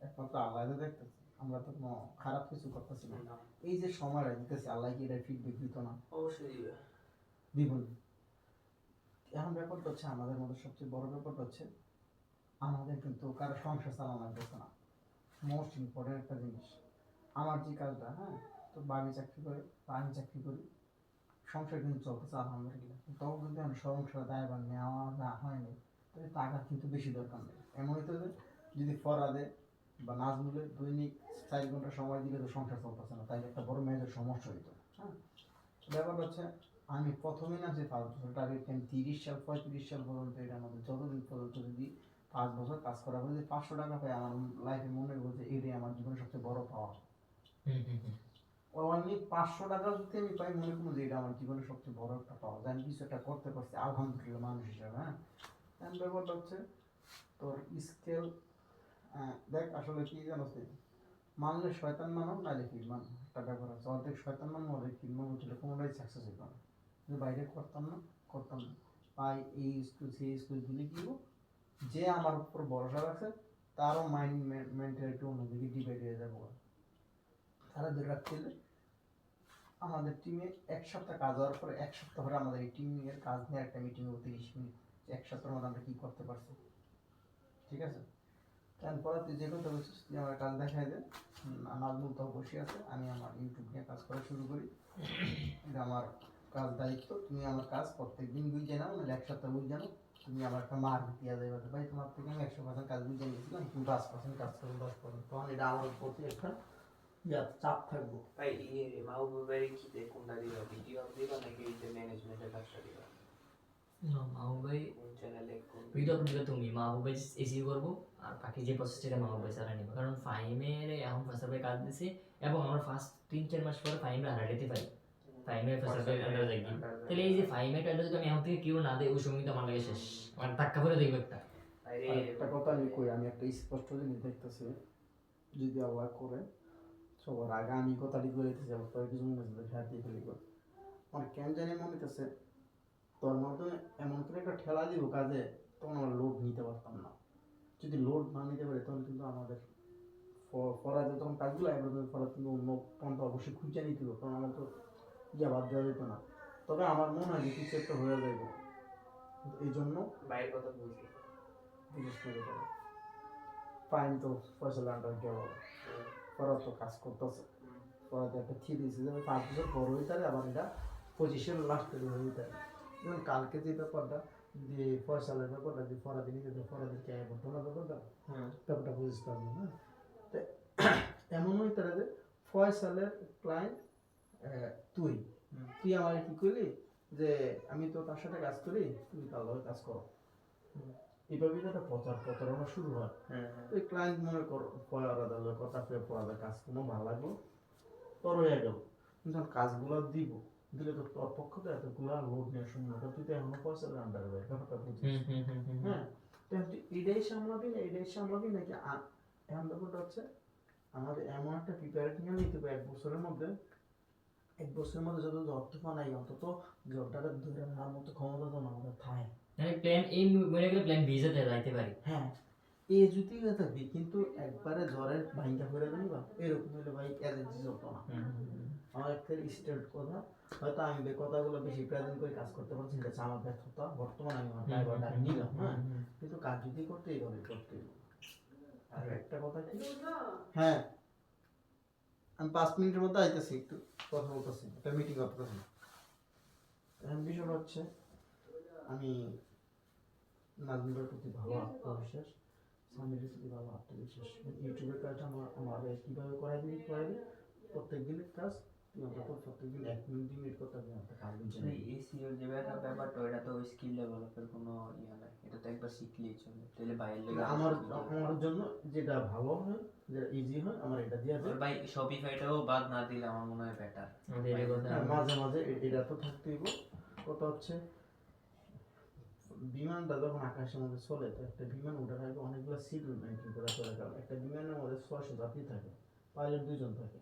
একমাত্র আল্লাহ দেখতেছি, আমরা তো কোনো খারাপ কিছু করতেছি না। এই যে সময়টা দিতেছি আল্লাহ কি এটা ফিডব্যাক দিত না? অবশ্যই দিবে। দ্বিগুণ। এখন ব্যাপারটা হচ্ছে আমাদের মধ্যে সবচেয়ে বড় ব্যাপারটা হচ্ছে আমাদের কিন্তু কারো সংসার চালানো লাগতেছে না। মোস্ট ইম্পর্টেন্ট একটা জিনিস, আমার যে কাজটা, হ্যাঁ তো বাবি চাকরি করে বা আমি চাকরি করি, সংসার কিন্তু চলতেছে আলহামদুলিল্লাহ। তখন কিন্তু আমি সংসার দায়ভার নেওয়া না হয়নি, তবে টাকার কিন্তু বেশি দরকার নেই। এমন হইতে যে যদি ফরাদে বা নাজমুলে দৈনিক 4 ঘন্টা সময় দিলে তো সংসার চলতেছে না, তাই একটা বড় মেজর সমস্যা হইতো। হ্যাঁ, ব্যাপারটা হচ্ছে আমি প্রথমে না যে 5 বছর টার্গেট আমি 30 সাল 35 সাল পর্যন্ত এটার মধ্যে যতদিন পর্যন্ত যদি 5 বছর কাজ করার পরে যদি 500 টাকা পাই আমার লাইফে মনে বলছে এটাই আমার জীবনের সবচেয়ে বড় পাওয়া। অনলি 500 টাকা যদি আমি পাই মনে করবো যে এটা আমার জীবনের সবচেয়ে বড় একটা পাওয়া, যে আমি কিছু একটা করতে পারছি আলহামদুলিল্লাহ মানুষ হিসাবে। হ্যাঁ, এখন ব্যাপারটা হচ্ছে তোর স্কেল। দেখ আসলে কি জানো, মানলে শয়তান মানো নাহলে ফির মানো, একটা ব্যাপার আছে। অর্ধেক শয়তান মানো অর্ধেক ফির মানো ছিল, কোনোটাই সাকসেস হইতো না। যে বাইরে করতাম না পাই এই স্কুল সেই স্কুল দিলে কি হবো, যে আমার উপর ভরসা রাখছে তারও মাইন্ড মেন্টালিটি অন্যদিকে ডিভাইড হয়ে যাবো। তারা ধরে রাখতে আমাদের টিমে 1 সপ্তাহ কাজ হওয়ার পরে 1 সপ্তাহ পরে আমাদের এই টিমের কাজ নিয়ে একটা মিটিং হবে 30 মিনিট, 1 সপ্তাহের মধ্যে আমরা কি করতে পারছি। ঠিক আছে, তারপরে তুই যে কথা বলছিস তুই আমার কাজ দেখাই দে। নাজমুল তো বসে আছে, আমি আমার ইউটিউব নিয়ে কাজ করা শুরু করি, এটা আমার কাজ দায়িত্ব। তুমি আমার কাজ প্রত্যেকদিন বুঝে নাও, নাহলে 1 সপ্তাহ বুঝে নাও। তুমি আমার একটা মার্ক দিয়ে দেবে, ভাই তোমার থেকে আমি 100% কাজ বুঝে নিয়েছিলাম, তুমি 5% কাজ করো, 10%, তখন এটা আমার প্রতি একটা চাপ থাকবো। ভাই ইয়ে মাহবুবের কি কোনটা দিবা, ভিডিও দিবা নাকি এই যে ম্যানেজমেন্টের কাজটা দিবা? মাহবুবাই কোন চ্যানেলে কোন ভিডিও আপলোড দিবে তুমি, মাহবুবাই এসিও করবো আর বাকি যে প্রসেসটা মাহবুবাই চালা নিবে। কারণ ফাইমের এখন ফার্স্ট কাজ দিছে এবং আমরা ফার্স্ট 3-4 মাস পরে ফাইমের হারাইতে পারি, ফাইমের ফার্স্ট আন্ডার যাই কি। তাহলে এই যে ফাইমের আন্ডার যদি আমি এখন থেকে কেউ না দেয় ওই সময় তো আমার লাগে শেষ, আমার টাক্কা করে দেখবে একটা। একটা কথা আমি কই, আমি একটা স্পষ্ট জিনিস দেখতেছি, যদি আল্লাহ করে সবার আগে আমি কথাটি বলে দিতেছি, আবার পরে কিছু মনে হচ্ছে হ্যাঁ দিয়ে ফেলি করে আমার কেন জানি মনে হইতেছে তোর মাধ্যমে এমন করে একটা ঠেলা দিব কাজে, তখন আমরা লোড নিতে পারতাম না। যদি লোড না নিতে পারি তখন কিন্তু আমাদের ফরাজে তখন কাজগুলো এবার ফরাজ কিন্তু অন্য পন্থা অবশ্যই খুঁজে নিতে হবে, কারণ আমার তো বাদ দেওয়া যেত না। তবে আমার মনে হয় যে কিছু একটা হয়ে যাইব, এই জন্য বাইরের কথা বলছি। বিশেষ করে ফাইন তো ফয়সাল আন্ডার গেল, ফরাজ তো কাজ করতেছে, ফরাজ একটা থ্রি দিয়েছে যে 5 বছর পর হইতে পারে, আবার এটা 25-এর লাস্টের হইতে পারে। যেমন কালকে যে ব্যাপারটা যে ফয়সালের ব্যাপারটা যে ফরাদি নিয়ে যেত, ফরাদের কে ঘটনা ব্যাপারটা বুঝতে পারবো। হ্যাঁ, তো এমন হইতে পারে যে ফয়সালের ক্লায়েন্ট তুই তুই আমার কি করলি যে আমি তো তার সাথে কাজ করি, তুমি তার লগে কাজ করো, এইভাবে একটা প্রচারণা শুরু হয়। ওই ক্লায়েন্ট মনে কর পড়াদার কথা পেয়ে পড়াদার কাজ কোনো ভালো লাগলো, তোর হয়ে গেল, কিন্তু কাজগুলো দিব দিলে তো তোর পক্ষ থেকে এতগুলো লোড নেওয়ার সময় তুই তো এখনো পয়সা আন্ডার ব্যাপারটা বুঝিস। হ্যাঁ, তো তুই এটাই সামলাবি না এটাই সামলাবি নাকি এখন ব্যাপারটা হচ্ছে আমাদের এমন একটা প্রিপারেটিং নিতে হবে 1 বছরের মধ্যে, 1 বছরের মধ্যে যত অর্থ নাই অন্তত জবটাকে ধরে নেওয়ার মতো ক্ষমতা তো আমাদের থাকে। মানে প্ল্যান এ মরে গেলে প্ল্যান বি তে যাইতে পারি। হ্যাঁ, এ যদি থাকবি কিন্তু একবারে জ্বরের ভাইঙ্গা করে দেনি বা এরকম হলে ভাই এজেন্সি চলতো না। আমার একটা স্টেট কথা, হয়তো আমি কথাগুলো বেশি প্রেজেন্ট করে কাজ করতে পারছি, এটা আমার ব্যর্থতা, বর্তমানে আমি আমার ড্রাইভারটা নিলাম। হ্যাঁ, কিন্তু কাজ যদি করতে এইভাবে করতে। আর একটা কথা কি, হ্যাঁ আমি 5 মিনিটের মধ্যে আইতেছি, একটু কথা বলতেছি, একটা মিটিং করতেছি। এখন বিষয়টা হচ্ছে আমি নাজমুলের প্রতি ভালো আত্মবিশ্বাস, স্বামীর প্রতি ভালো আত্মবিশ্বাস। ইউটিউবের কাজটা আমার কীভাবে করাই দিই প্রত্যেক দিনের কাজ। তুই অন্তত প্রত্যেকদিন 1 মিনিট 2 মিনিট করতে হবে, একটা কাজ বুঝে এই এসইও যে ব্যাপারটা ওটা তো স্কিল ডেভেলপের কোনো ইয়ে নাই, এটা তো একবার শিখলেই চলে, তাহলে বাইরের লেগে আমার জন্য যেটা ভালো হয়, যেটা ইজি হয়, আমার এটা দিয়ে দেয়। ভাই শপিফাইটাও বাদ না দিলে আমার মনে হয় বেটার। আমাদের এই কথা মাঝে মাঝে এটা তো থাকতেই হবে। কথা হচ্ছে বিমানটা যখন আকাশের মধ্যে চলে, তো একটা বিমান ওঠার আগে অনেকগুলো সিট মেনটেন করা চলে, কারণ একটা বিমানের মধ্যে 600 যাত্রী থাকে, পাইলট 2 জন থাকে।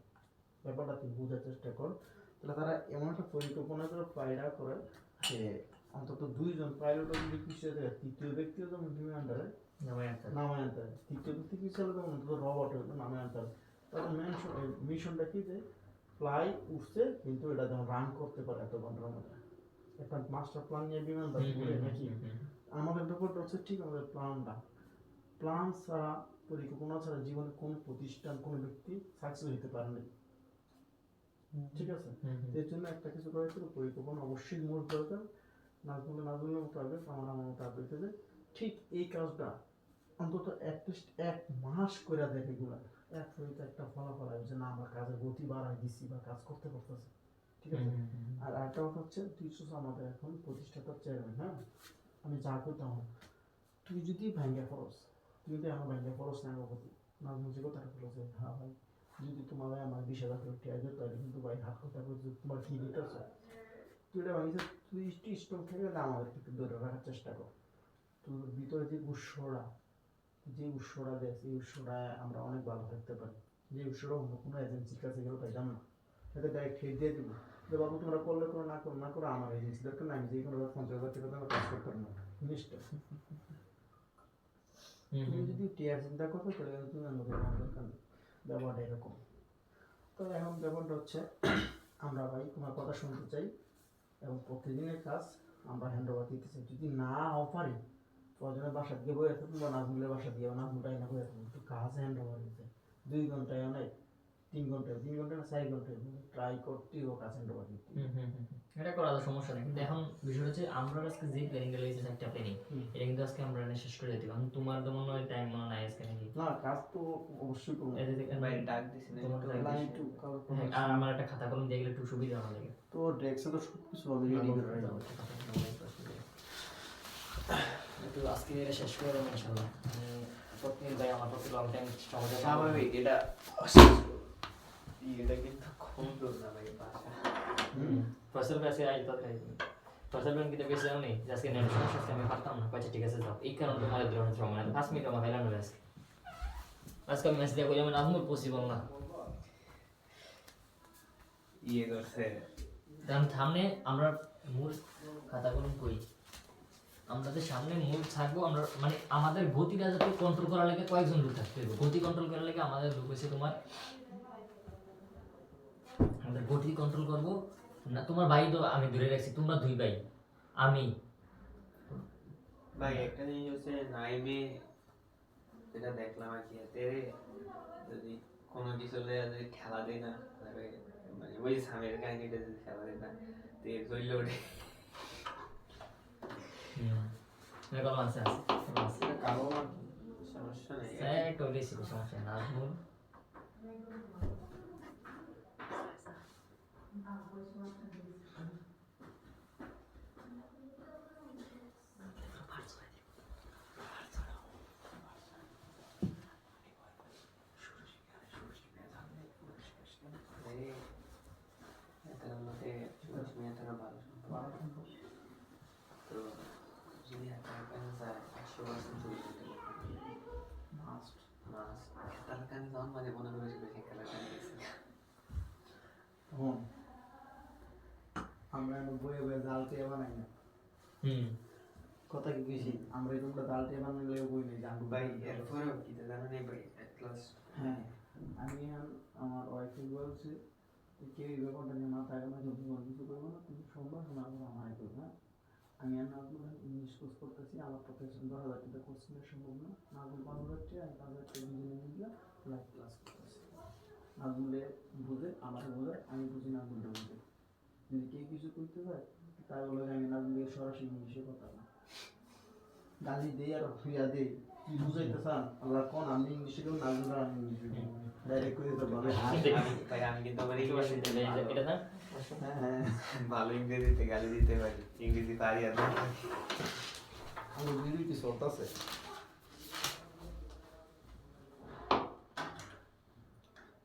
ব্যাপারটা তুই বোঝার চেষ্টা কর। তাহলে তারা এমন একটা পরিকল্পনা করে ফ্লাইটা করে যে অন্তত 2 জন পাইলটও যদি কিছু থাকে, তৃতীয় ব্যক্তিও যেমন বিমানটারে নামায় আনতে হবে, তৃতীয় ব্যক্তি কিছু হলে তখন অন্তত রবট হইলো নামায় আনতে হবে। তাদের মিশনটা কি, যে ফ্লাই উঠছে কিন্তু এটা যেমন রান করতে পারে এত ঘন্টার মধ্যে। একটা মাস্টার প্ল্যান নিয়ে বিমানটা ঘুরে নাকি। আমাদের ব্যাপারটা হচ্ছে ঠিক আমাদের প্ল্যান ছাড়া, পরিকল্পনা ছাড়া জীবনে কোনো প্রতিষ্ঠান, কোনো ব্যক্তি সাকসেস হতে পারে না। ঠিক আছে, এর জন্য একটা কিছু করার জন্য পরিকল্পনা অবশ্যই মোট দরকার। নাজমুলের মতো হবে, আমার মতো হবে যে ঠিক এই কাজটা অন্তত অ্যাটলিস্ট 1 মাস করে দেখে এগুলো, এক হইতে একটা ফলাফল আসবে যে না আমরা কাজের গতি বাড়াই দিচ্ছি বা কাজ করতে পারতেছি। ঠিক আছে। আর একটা কথা হচ্ছে, তুই শুধু আমাদের এখন প্রতিষ্ঠাতার চেয়ারম্যান, হ্যাঁ, আমি যা করতাম, তুই যদি ভাঙ্গা খরচ, তুই যদি আমার ভাঙ্গা খরচ না প্রতি নাজমুল যে কথাটা বলো যে হ্যাঁ ভাই, যদি তোমার ভাই আমার 20,000 টাকা টিয়া দিত, তাহলে কিন্তু ভাই হাত কথা বলছে তোমার কি দিতেছ, তুই এটা ভাঙিস, তুই একটু স্ট্রং থেকে আমাদের একটু ধরে রাখার চেষ্টা কর। তোর ভিতরে যে উৎসটা দেয়, এই উৎসটা আমরা অনেক ভালো থাকতে পারি। যে উৎসটা অন্য কোনো এজেন্সির কাছে গেলে পাইতাম না, সেটা ডাইরেক্ট হেড দিয়ে দেবো যে বাবু তোমরা করলে করো, না করো আমার এজেন্সি দরকার না, আমি যে কোনো 50,000 টাকা আমার কাজ করতে পারবো না জিনিসটা। তুমি যদি টিয়ার চিন্তা করো তাহলে তুমি আমাদের দরকার নেই, ব্যাপারটা এরকম। তো এখন ব্যাপারটা হচ্ছে আমরা ভাই তোমার কথা শুনতে চাই এবং প্রতিদিনের কাজ আমরা হ্যান্ড ওভার দিতে চাই। যদি নাও পারি, প্রয়োজনে বাসা দিয়ে বয়ে থাকবো বা নাজমুলের বাসা দিয়ে, নাজমুলটাই না বয়ে থাকবো, একটু কাজ হ্যান্ড ওভার দিতে 2 ঘন্টায় অনেক, 3 ঘন্টা না 4 ঘন্টায় ট্রাই করতেই ও কাজ হ্যান্ড ওভার দিতে। এটা করা তো সমস্যা নেই, কিন্তু এখন বিষয় হচ্ছে আমরা আজকে যে প্ল্যানিংটা লইছি একটা প্ল্যানিং, এটা কিন্তু আজকে আমরা শেষ করে দিতে কারণ তোমার তো মনে হয় টাইম মনে নাই আজকে নাকি না, কাজ তো অবশ্যই করবো। বাইরে ডাক দিছি না, তোমার একটু লাইন টু কারো হ্যাঁ, আর আমার একটা খাতা কলম দিয়ে গেলে একটু সুবিধা আমার লাগে। তো ডেস্কে তো সব কিছু হবে রেডি করে রাখবো। একটু আজকে এটা শেষ করে দেবো ইনশাআল্লাহ। প্রতিদিন ভাই আমার প্রতি লং টাইম সময় যাবে। স্বাভাবিক, এটা এটা কিন্তু কম দূর না ভাই বাসা। ফসল গাছে আই তো খাই ফসল গান কিতে বেশি জানি আজকে নেট সমস্যা আছে, আমি পারতাম না। আচ্ছা ঠিক আছে যাও, এই কারণে তোমার ধরনের সময় 5 মিনিট আমার খাইলাম না আজকে আমি মেসেজ দিয়ে কইলাম নাজমুল পসিবল না, ইয়ে করছে কারণ সামনে আমরা মূল খাতা কলম কই, আমাদের সামনে মূল থাকবো আমরা, মানে আমাদের গতিটা যাতে কন্ট্রোল করার লাগে কয়েকজন লোক থাকতে হবে। গতি কন্ট্রোল করার লাগে আমাদের লোক হচ্ছে তোমার, আমাদের গতি কন্ট্রোল করবো না। তোমার ভাই তো আমি ধরে রাখছি, তোমরা 2 ভাই, আমি ভাই একটা জিনিস হচ্ছে নাইমে যেটা দেখলাম আর কি, এতে যদি কোনো কিছু যদি খেলা দেয় না, মানে ওই সামের কাহিনীটা যদি খেলা দেয় না, তো জ্বললে ওঠে। এরকম আছে কারো সমস্যা নেই, একটা বেশি সমস্যা না। নাজমুল তো যদি যায় 100% চলে যেতে মাস খেতার কানে যখন মানে মনে করে খেতার কানে গেছে। আমরা বয়ে বয়ে জাল টিয়া বানাই না, কথা কি কইছি, আমরা এরকম জাল টিয়া বানাইলে বই নেই জানবো ভাই এরপরেও কি জানা নেই ভাই ক্লাস। হ্যাঁ, আমি আমার ওয়াইফকে বলছি কেউ এই ব্যাপারটা নিয়ে মাথা না কিছু করবো না, তুমি সোমবার আমার করবো। হ্যাঁ, আমি আর নাজমুল ইংলিশ কোর্স করতেছি, আমার প্রফেশন 10,000 টাকা কোর্স নেওয়া সম্ভব না, নাজমুল 5,000 টাকা, আমি 5,000 টাকা ইঞ্জিনিয়ারিং দিয়ে লাইভ ক্লাস করতেছি। নাজমুলে বুঝে আমার বুঝে, আমি বুঝি নাজমুলে বুঝে। যদি কেউ কিছু করতে চায় তাহলে আমি নাজমুলের সরাসরি ইংলিশে কথা না গালি দেই আর ফিয়া দেই কি বুঝাইতে চান আল্লাহ কোন আমি ইংলিশে কেউ নাজমুল আর আমি ইংলিশে ডাইরেক্ট করে দিতে পারবে। ভাই আমি কিন্তু আমার ইংলিশে এটা না হ্যাঁ হ্যাঁ ভালো ইংরেজিতে গালি দিতে পারি, ইংরেজি পারি আর না। আমার ভিডিও কি চলতেছে?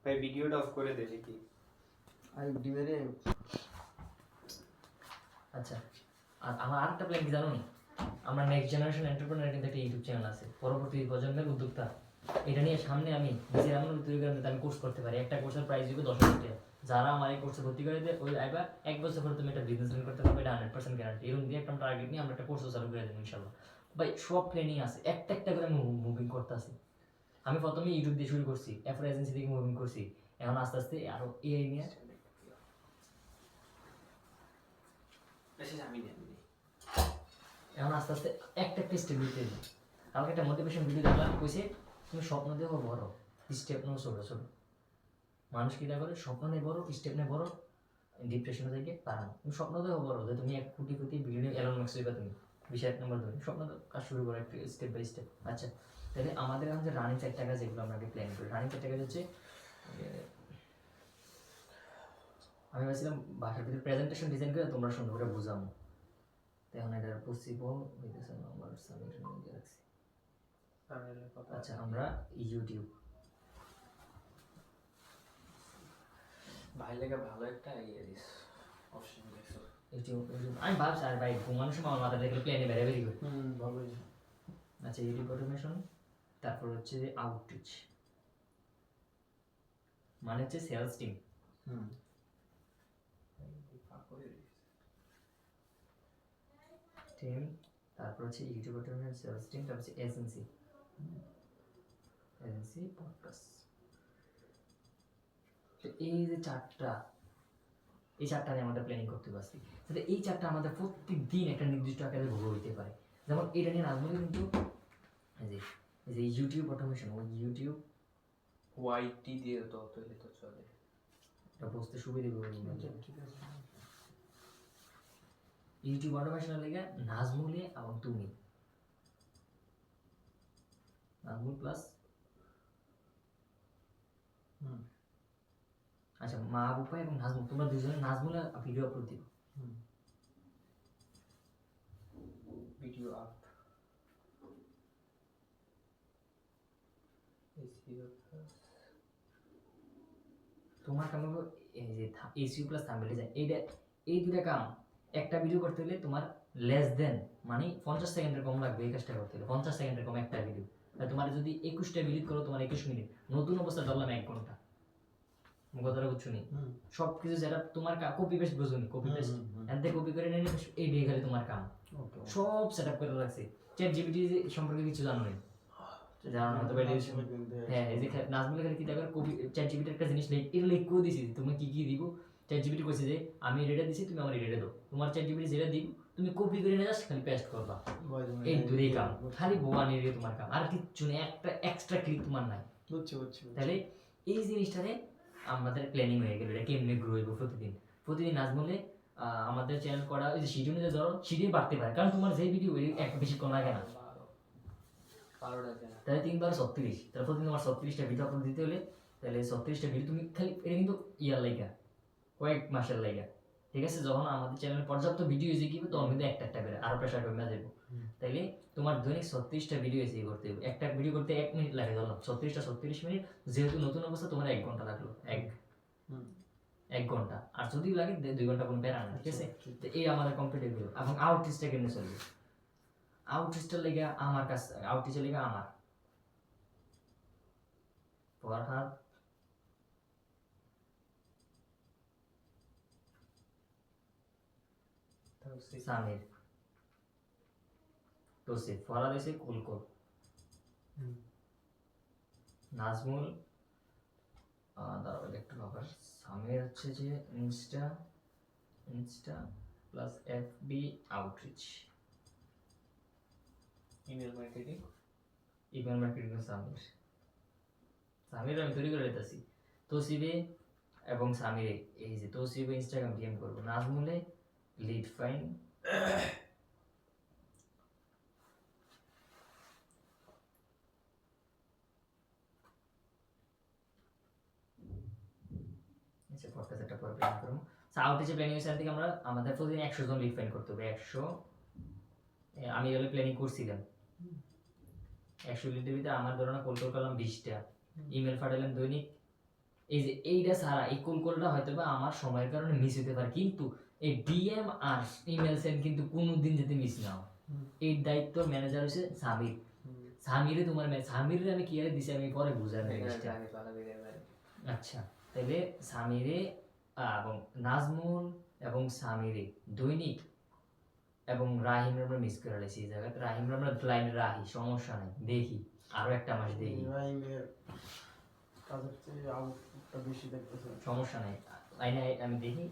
ভাই ভিডিওটা অফ করে দে কি আই ডিমেরে আচ্ছা। আর আমার আরেকটা প্ল্যান কি জানো নি? আমরা নেক্সট জেনারেশন এন্টারপ্রেনার কিন্তু একটা ইউটিউব চ্যানেল আছে, পরবর্তী প্রজন্মের উদ্যোক্তা। এটা নিয়ে সামনে আমি নিজের এমন তৈরি করে আমি কোর্স করতে পারি। একটা কোর্সের প্রাইস দিব 10,000 টাকা। যারা আমার এই কোর্সে ভর্তি করে দেয় ওই আইবার 1 বছর পরে তুমি একটা বিজনেস রান করতে পারবে, এটা 100% গ্যারান্টি। এরকম দিয়ে একটা টার্গেট নিয়ে আমরা একটা কোর্স চালু করে দেবো ইনশাল্লাহ। ভাই সব প্ল্যানিং আছে, একটা একটা করে আমি মুভিং করতে আছি। আমি প্রথমে ইউটিউব দিয়ে শুরু করছি, এরপর এজেন্সি থেকে মুভিং করছি, এখন আস্তে আস্তে আরো এআই নিয়ে আমি নেই এখন আস্তে আস্তে একটা একটা স্টেপ নিতে দিই। আমাকে একটা মোটিভেশন ভিডিও দেখলাম, কইছে তুমি স্বপ্ন দেখো বড়, স্টেপ নাও ছোট ছোট। মানুষ কি করে স্বপ্ন নেই বড়, স্টেপ নেই বড়, ডিপ্রেশনে থেকে পারো। তুমি স্বপ্ন দেখো বড় যে তুমি 1 crore crore billion Elon Musk হইবা, তুমি 20 নম্বর ধরে স্বপ্ন কাজ শুরু করো একটা স্টেপ বাই স্টেপ। আচ্ছা তাহলে আমাদের এখন যে রানিং 4টা কাজ যেগুলো আমরা প্ল্যান করি, রানিং 4টা কাজ হচ্ছে আমি ভাবছিলাম বাসার ভিতরে প্রেজেন্টেশন ডিজাইন করে তোমরা সুন্দর করে বুঝাবো। এখন এটা পসিবল হইতেছে না, আমার সাবমিশন দিয়ে রাখছি। আচ্ছা আমরা ইউটিউব ভাই লেগে ভালো একটা ইয়ে দিস অপশন দিস। ইউটিউব আমি ভাবছি আর ভাই ঘুমানোর সময় আমার মাথা থেকে প্লেনে বেড়ে বেরিয়ে গেল। ভালোই। আচ্ছা ইউটিউব অটোমেশন, তারপর হচ্ছে আউটরিচ, মানে হচ্ছে সেলস টিম। টিম, তারপর হচ্ছে ইউটিউব অটোমেশন, সেলস টিম, তারপর হচ্ছে এজেন্সি, এজেন্সি পডকাস্ট। তো এই যে চারটা, এই চারটা নিয়ে আমাদের প্ল্যানিং করতে পারছি, যাতে এই চারটা আমাদের প্রত্যেক দিন একটা নির্দিষ্ট আকারে ভোগ হইতে পারে। যেমন এটা নিয়ে নাজমুল কিন্তু এই যে ইউটিউব অটোমেশন, ওই ইউটিউব ওয়াইটি দিয়ে তো তৈরি তো চলে। এটা বুঝতে সুবিধা হবে। ঠিক আছে। ইউটিউব অটোমেশনের লেগে নাজমুলে এবং তুমি, নাজমুল প্লাস আচ্ছা মা বুপা এবং নাজমুল, তোমরা দুজনে নাজমুলে ভিডিও আপলোড দিও। ভিডিও আপ তোমার কাম হলো এই যে এসইও প্লাস থাম্বনেল ডিজাইন, এইটা এই দুটা কাম একটা ভিডিও করতে হলে তোমার লেস দেন মানে 50 সেকেন্ডের কম লাগবে। এই কাজটা করতে হলে 50 সেকেন্ডের কম একটা ভিডিও। আর তোমার যদি 21টা ভিডিও করো তোমার 21 মিনিট, নতুন অবস্থা ধরলাম 1 ঘন্টা। কথাটা বুঝছো নি? সব কিছু যেটা তোমার কপি পেস্ট বুঝুনি, কপি পেস্ট এনতে কপি করে নিয়ে এই দিয়ে খালি তোমার কাম সব সেটআপ করে রাখছি। চ্যাট জিপিটি সম্পর্কে কিছু জানো না, জানো না তো বাইরে। হ্যাঁ এই যে নাজমুল খালি কি দেখো কপি চ্যাট জিপিটি একটা জিনিস লিখ করে দিছি, তুমি কি কি দিব। চ্যাট জিপিটি কইছে যে আমি রেডা দিছি, তুমি আমার রেডা দাও। তোমার চ্যাট জিপিটি যেটা দিব তুমি কপি করে নিয়ে জাস্ট খালি পেস্ট করবা। এই দুই কাম, খালি বোয়ানি রে তোমার কাম, আর কিচ্ছু নেই, একটা এক্সট্রা ক্লিক তোমার নাই। বুঝছি। তাহলে এই জিনিসটারে আমাদের প্ল্যানিং হয়ে গেল, এটা কেমনে গ্রো হইব। প্রতিদিন নাজমুলে আমাদের চ্যানেল করা ওই যে শিডিউল যে ধরো শিডিউল বাড়তে পারে, কারণ তোমার যে ভিডিও এক বেশিক্ষণ লাগে না। তাহলে 3 বার 36, তাহলে প্রতিদিন তোমার 36টা ভিডিও আপলোড দিতে হলে তাহলে 36টা ভিডিও তুমি খালি, এটা কিন্তু ইয়ার লাইগা কয়েক মাসের লাইগা, ঠিক আছে। যখন আমাদের চ্যানেলে পর্যাপ্ত ভিডিও এসে গিয়ে তখন কিন্তু একটা একটা করে আরো প্রেশার কমে যাবে। তাইলে তোমার দৈনিক 36টা ভিডিও এসে করতে হবে। একটা ভিডিও করতে 1 মিনিট লাগে, ধরলাম 36টা 36 মিনিট, যেহেতু নতুন অবস্থা তোমার 1 ঘন্টা লাগলো, 1 ঘন্টা। আর যদি লাগে 2 ঘন্টা কোনো প্যারা না, ঠিক আছে। তো এই আমাদের কমপ্লিট হয়ে গেল। এবং আউটরিচটা কেমনে চলবে, আউটরিচটার লেগে আমার কাছে, আউটরিচের লেগে আমার ফরহাদ সামির তোসিফ, ফরহাদ এসে কুলকুল, নাজমুল দাঁড়াও একটু আবার, সামির হচ্ছে যে insta plus F B outreach, email marketing email marketing Samir আমি তৈরি করে দিতেছি। তো তসিবে এবং সামিরে, এই যে তসিবে ইনস্টাগ্রাম ডিএম করবো, নাজমুলে লিড ফাইন, আচ্ছা পডকাস্ট একটা পরে প্ল্যান করবো। আউটরিচে প্ল্যানিং এর থেকে আমরা আমাদের প্রতিদিন 100 জন লিড ফাইন করতে হবে, 100। আমি এগুলো প্ল্যানিং করছিলাম, 100 লিডের ভিতরে আমার ধরো না কল করলাম 20টা, ইমেল পাঠালাম দৈনিক। এই যে এইটা ছাড়া এই কলটা হয়তো বা আমার সময়ের কারণে মিস হতে পারে, কিন্তু এই ডিএম আর ইমেল সেন্ড কিন্তু কোনোদিন যদি মিস না হয়। এই দায়িত্ব ম্যানেজার হচ্ছে সামির। সামিরে তোমার সামিরে আমি কি আর দিছি আমি পরে বুঝাবো জিনিসটা। আচ্ছা তাহলে সামিরে এবং নাজমুল এবং সামিরে দৈনিক, এবং রাহিম আমরা মিস করে লাইছি এই জায়গায়। রাহিম আমরা লাইন রাহি, সমস্যা নাই, দেখি আরো একটা মাস দেখি, ইব্রাহিমের কাজের চেয়ে আউটপুটটা বেশি দেখতেছে। সমস্যা নাই, লাইনে আমি দেখি।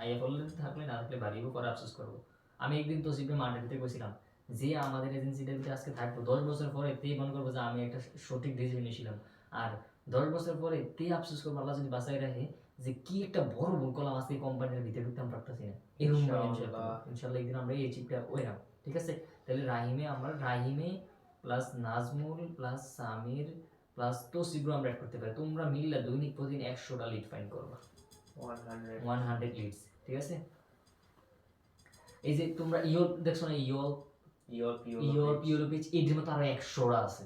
আইএ ফলে থাকলে না থাকলে বাড়িও করে আফসোস করবো। আমি একদিন তসিফে মার্কেটে গেছিলাম, যে আমাদের এজেন্সিটার ভিতরে আজকে থাকবো 10 বছর পরে, তে মনে করবো যে আমি একটা সঠিক ডিসিশন নিয়েছিলাম। আর 10 বছর পরে তে আফসোস করবো, আল্লাহ যদি বাঁচাই রাখে, যে কি একটা বড় ভুল করলাম, আজকে কোম্পানির ভিতরে ঢুকতাম পারতেছি না। এরকম ইনশাল্লাহ একদিন আমরা এই চিপটা ওইরাম, ঠিক আছে। তাহলে রাহিমে আমরা রাহিমে plus Nazmul plus Samir plus তসিফও আমরা অ্যাড করতে পারি। তোমরা মিললে দৈনিক প্রতিদিন 100টা লিড ফাইন্ড করবা, 100 লিডস, ঠিক আছে। এই যে তোমরা ইয়োর দেখছো না, ইউরোপ এর মতো আরো 100টা আছে।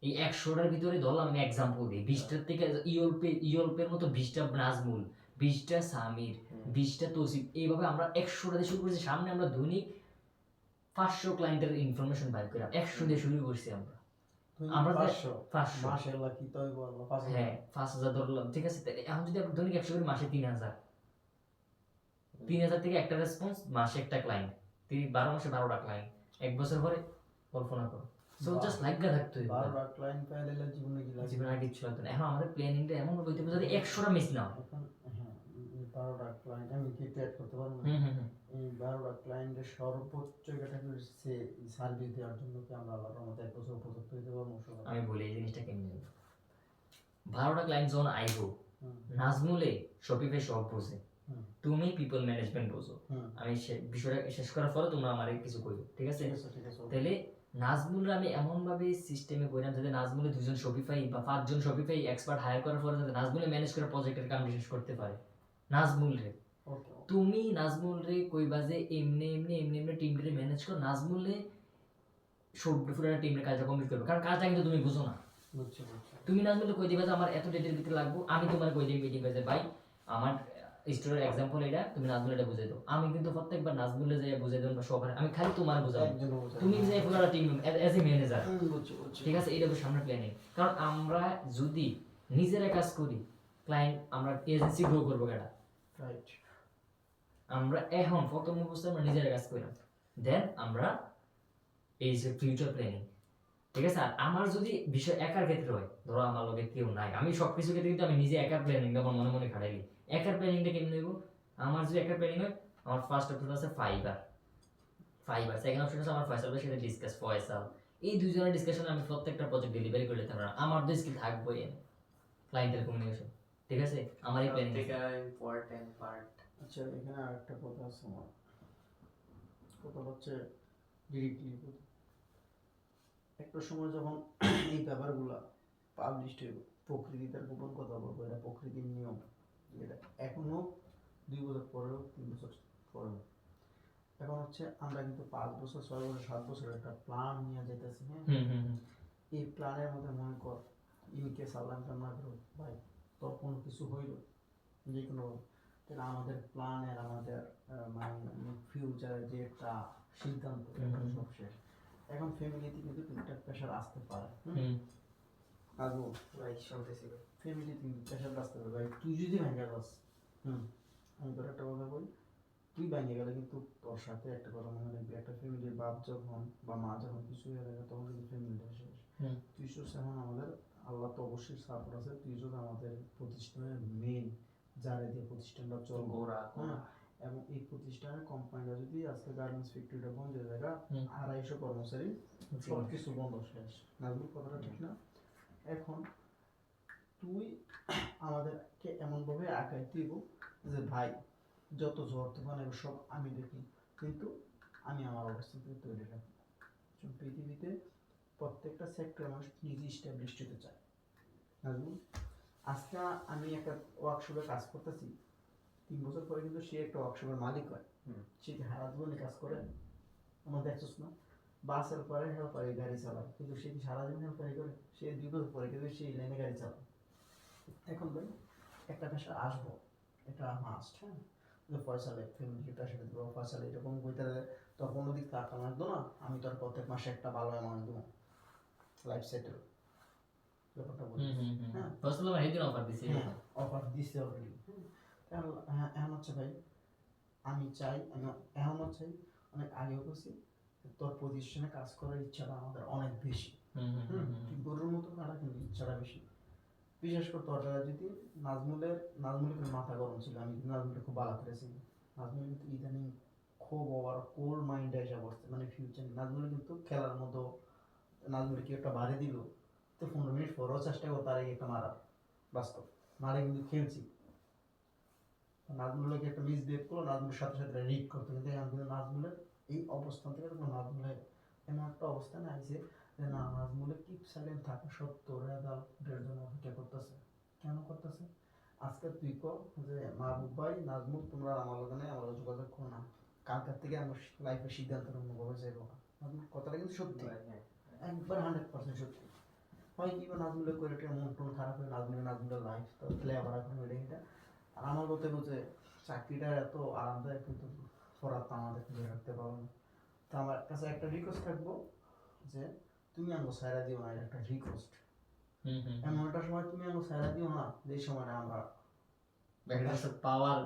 এই 100টার ভিতরে ধরলাম আমি এক্সাম্পল দিই, 20টার থেকে ইউরোপের মতো 20টা নাজমুল, 20টা সামির, 20টা তসিফ, এইভাবে আমরা 100টা দিয়ে শুরু করেছি। সামনে আমরা দৈনিক 500 ক্লায়েন্টের ইনফরমেশন বাইর করি, 100 দিয়ে শুরু করছি আমরা। আমরা 500 মাশাআল্লাহ কি তাই বললো 5000। হ্যাঁ 5000 ধরলাম, ঠিক আছে। এখন যদি আপনি দৈনিক 100 করে মাসে 3000, 3000 থেকে একটা রেসপন্স, মাসে একটা ক্লায়েন্ট, 12 মাসে 12টা ক্লায়েন্ট, এক বছর পরে কল্পনা করো। সো জাস্ট লাইক গা থাকতে হবে, 12টা ক্লায়েন্ট পাইলে জীবনে কি লাগে? জীবনে আর কিছু লাগবে না। এখন আমাদের প্ল্যানিংটা এমন হইতে হবে যাতে 100টা মিস না হয়। এখন হ্যাঁ 12টা ক্লায়েন্ট আমি কি অ্যাড করতে পারবো? এই 12টা ক্লায়েন্টের সর্বোচ্চ ক্যাটাগরি সে সার্ভিস দেওয়ার জন্য কি আমরা আল্লাহর রহমতে এক বছর উপযুক্ত হইতে পারবো? আমি বলি এই জিনিসটা কেমনে হবে। 12টা ক্লায়েন্ট যখন আইবো, নাজমুলে শপিফাই সব বোঝে, তুমি পিপল ম্যানেজমেন্ট বোঝো। আমি বিষয়টা শেষ করার পরে তোমরা আমারে কিছু কইও, ঠিক আছে? তাহলে নাজমুলরা আমি এমন ভাবে সিস্টেমে কইরাম যাতে নাজমুলে 2জন শপিফাই বা 5জন শপিফাই এক্সপার্ট হায়ার করার পরে যাতে নাজমুলে ম্যানেজ করে প্রজেক্টের কাম শেষ করতে পারে। নাজমুল রে তুমি নাজমুল রে কইবা যে এমনি টিমরে ম্যানেজ কর, নাজমুলে সব পুরো টিমের কাজটা কমপ্লিট করবে, কারণ কাজটা কিন্তু তুমি বুঝো না। তুমি নাজমুলকে কই দিবা যে আমার এত ডেটের ভিতরে লাগবে, আমি তোমার কই দিই মিটিং করে ভাই আমার স্টোরের এক্সাম্পল এটা, তুমি নাজমুল এটা বুঝাই দাও। আমি কিন্তু প্রত্যেকবার নাজমুলে যাই বুঝাই দেব সবার, আমি খালি তোমার বুঝাবো, তুমি যাই পুরো টিম এজ এ ম্যানেজার, ঠিক আছে? এটা হবে সামনে প্ল্যানিং। কারণ আমরা যদি নিজেরা কাজ করি, ক্লায়েন্ট আমরা এজেন্সি গ্রো করবো কেটা, রাইট? আমরা এখন প্রথম অবস্থায় আমরা নিজেরা কাজ করি, দেন আমরা এই যে ফিউচার প্ল্যানিং, ঠিক আছে? আর আমার যদি বিষয় একার ক্ষেত্রে হয়, ধরো আমার লগে কেউ নাই, আমি সবকিছু ক্ষেত্রে কিন্তু আমি নিজে একার প্ল্যানিংটা আমার মনে মনে খাটাইলি। একার প্ল্যানিংটা কেমন নেব? আমার যদি একার প্ল্যানিং হয়, আমার ফার্স্ট অপশন আছে ফাইবার, সেকেন্ড অপশন আছে আমার ফয়সালের সাথে ডিসকাস ফয়সাল। এই দুজনের ডিসকাশনে আমি প্রত্যেকটা প্রজেক্ট ডেলিভারি করে দিতে পারবো। আমার তো স্কিল থাকবে ক্লায়েন্টের কমিউনিকেশন, ঠিক আছে? আমার এই প্ল্যানিং ইম্পর্টেন্ট পার্ট। আচ্ছা এখানে আরেকটা কথা আছে আমার, কথা হচ্ছে ডিরেক্টলি একটা সময় যখন এই ব্যাপারগুলা পাবলিশড হইব, প্রকৃতি তার গোপন কথা বলবো, এটা প্রকৃতির নিয়ম, এটা এখনো 2 বছর পরেও 3 বছর পরেও। এখন হচ্ছে আমরা কিন্তু 5 বছর 6 বছর 7 বছর একটা প্ল্যান নিয়ে যেতেছি, হ্যাঁ? এই প্ল্যানের মধ্যে মনে কর ইনকে সালাম না করো ভাই, তোর কোনো কিছু হইল যে কোনো, তাহলে আমাদের প্ল্যানের আমাদের মানে ফিউচারের যে একটা সিদ্ধান্ত সব শেষ। এখন ফ্যামিলিতে কিন্তু টুকটাক প্রেশার আসতে পারে, আসবো ভাই শুনতেছি ফ্যামিলিতে কিন্তু প্রেশার আসতে পারে। ভাই তুই যদি ভেঙে যাস, আমি তোর একটা কথা বলি, তুই ভেঙে গেলে কিন্তু তোর সাথে একটা কথা মনে রাখবি, একটা ফ্যামিলির বাপ যখন বা মা যখন কিছু হয়ে গেলে তখন কিন্তু ফ্যামিলিটা শেষ। তুই শুধু এখন আমাদের আল্লাহ তো অবশ্যই সাপোর্ট আছে, তুই শুধু আমাদের প্রতিষ্ঠানের মেন যারা দিয়ে প্রতিষ্ঠানটা চলবে, হ্যাঁ? এবং এই প্রতিষ্ঠানের কোম্পানিটা যদি আজকে গার্মেন্টস ফ্যাক্টরিটা বন্ধ হয়ে যায়, 250 কর্মচারী সব কিছু বন্ধ শেষ, নাজমুল কথাটা ঠিক না? এখন তুই আমাদেরকে এমনভাবে আঁকাই দিব যে ভাই যত ঝড় তুফান এগুলো সব আমি দেখি, কিন্তু আমি আমার অবস্থান থেকে তৈরি রাখি। পৃথিবীতে প্রত্যেকটা সেক্টরে মানুষ নিজে স্ট্যাবলিশড হতে চায়। আজকে আমি একটা ওয়ার্কশপে কাজ করতেছি, 3 বছর পরে কিন্তু সে একটা ওয়ার্কশপের মালিক হয়। সে কি সারা জীবনে কাজ করে? আমার দেখছিস না, বাসের পরে হেল্পারে গাড়ি চালায়, কিন্তু সে কি সারাদিন হেল্পারি করে? সে 2 বছর পরে কিন্তু সেই লাইনে গাড়ি চালায়। এখন ভাই একটা পেশা আসবো, এটা মাস্ট। হ্যাঁ, যে ফয়সালে ফ্যামিলি পেশাটা দেবো, ফয়সালে এরকম বইতে তখন ওদিক টাকা লাগতো না, আমি তোর প্রত্যেক মাসে একটা ভালো অ্যামাউন্ট দেবো, লাইফ সেটেল ব্যাপারটা বলি। হ্যাঁ, ফয়সাল ভাই সেদিন অফার দিছে হ্যাঁ অফার দিচ্ছে অলরেডি। হ্যাঁ এখন হচ্ছে ভাই আমি চাই, আমি এখনও চাই, অনেক আগেও করছি, তোর পজিশনে কাজ করার ইচ্ছাটা আমাদের অনেক বেশি। তুই গরুর মতো খাটা, কিন্তু ইচ্ছাটা বেশি। বিশেষ করে তোর জায়গায় যদি নাজমুলের কিন্তু মাথা গরম ছিল, আমি কিন্তু নাজমুলকে খুব ভালো করেছি। নাজমুল কিন্তু ইদানিং খুব ওভার কোল্ড মাইন্ডে এসে পড়ছে, মানে ফিউচার নাজমুল কিন্তু খেলার মতো, নাজমুল কি একটা বাড়ি দিল তো 15 মিনিট পরেও চেষ্টা করো তার একটা মারার, বাস্তব মারে কিন্তু খেলছি। নাজমুলকে একটা মিসবিহেভ করলো, নাজমুলের সাথে সাথে রিড করতে, কিন্তু এখন কিন্তু নাজমুলের এই অবস্থান থেকে নাজমুলের এমন একটা অবস্থানে আইছে যে না, নাজমুলের কিপ সাইলেন্ট থাকা সত্ত্বেও রেজাল্টের জন্য অপেক্ষা করতেছে। কেন করতেছে? আজকে তুই কর যে মাহবুব ভাই, নাজমুল তোমরা আমার ওখানে আমার যোগাযোগ করো না, কালকার থেকে আমার লাইফের সিদ্ধান্ত অন্যভাবে যাইব না। নাজমুল কথাটা কিন্তু সত্যি, একবার 100% সত্যি। হয় কি বা নাজমুলের করে একটা মন টন খারাপ হয়ে নাজমুলের লাইফ তো ফ্লেভার এখন এটা। আর আমার বলতে বলতে চাকরিটা এত আরামদায়ক, কিন্তু ফরাত আমাদের ধরে রাখতে পারবো না। তো আমার কাছে একটা রিকোয়েস্ট থাকবো যে তুমি আমাকে সাইরা দিও না, এটা একটা রিকোয়েস্ট। এমন একটা সময় তুমি আমাকে সাইরা দিও না যে সময় আমরা পাওয়ার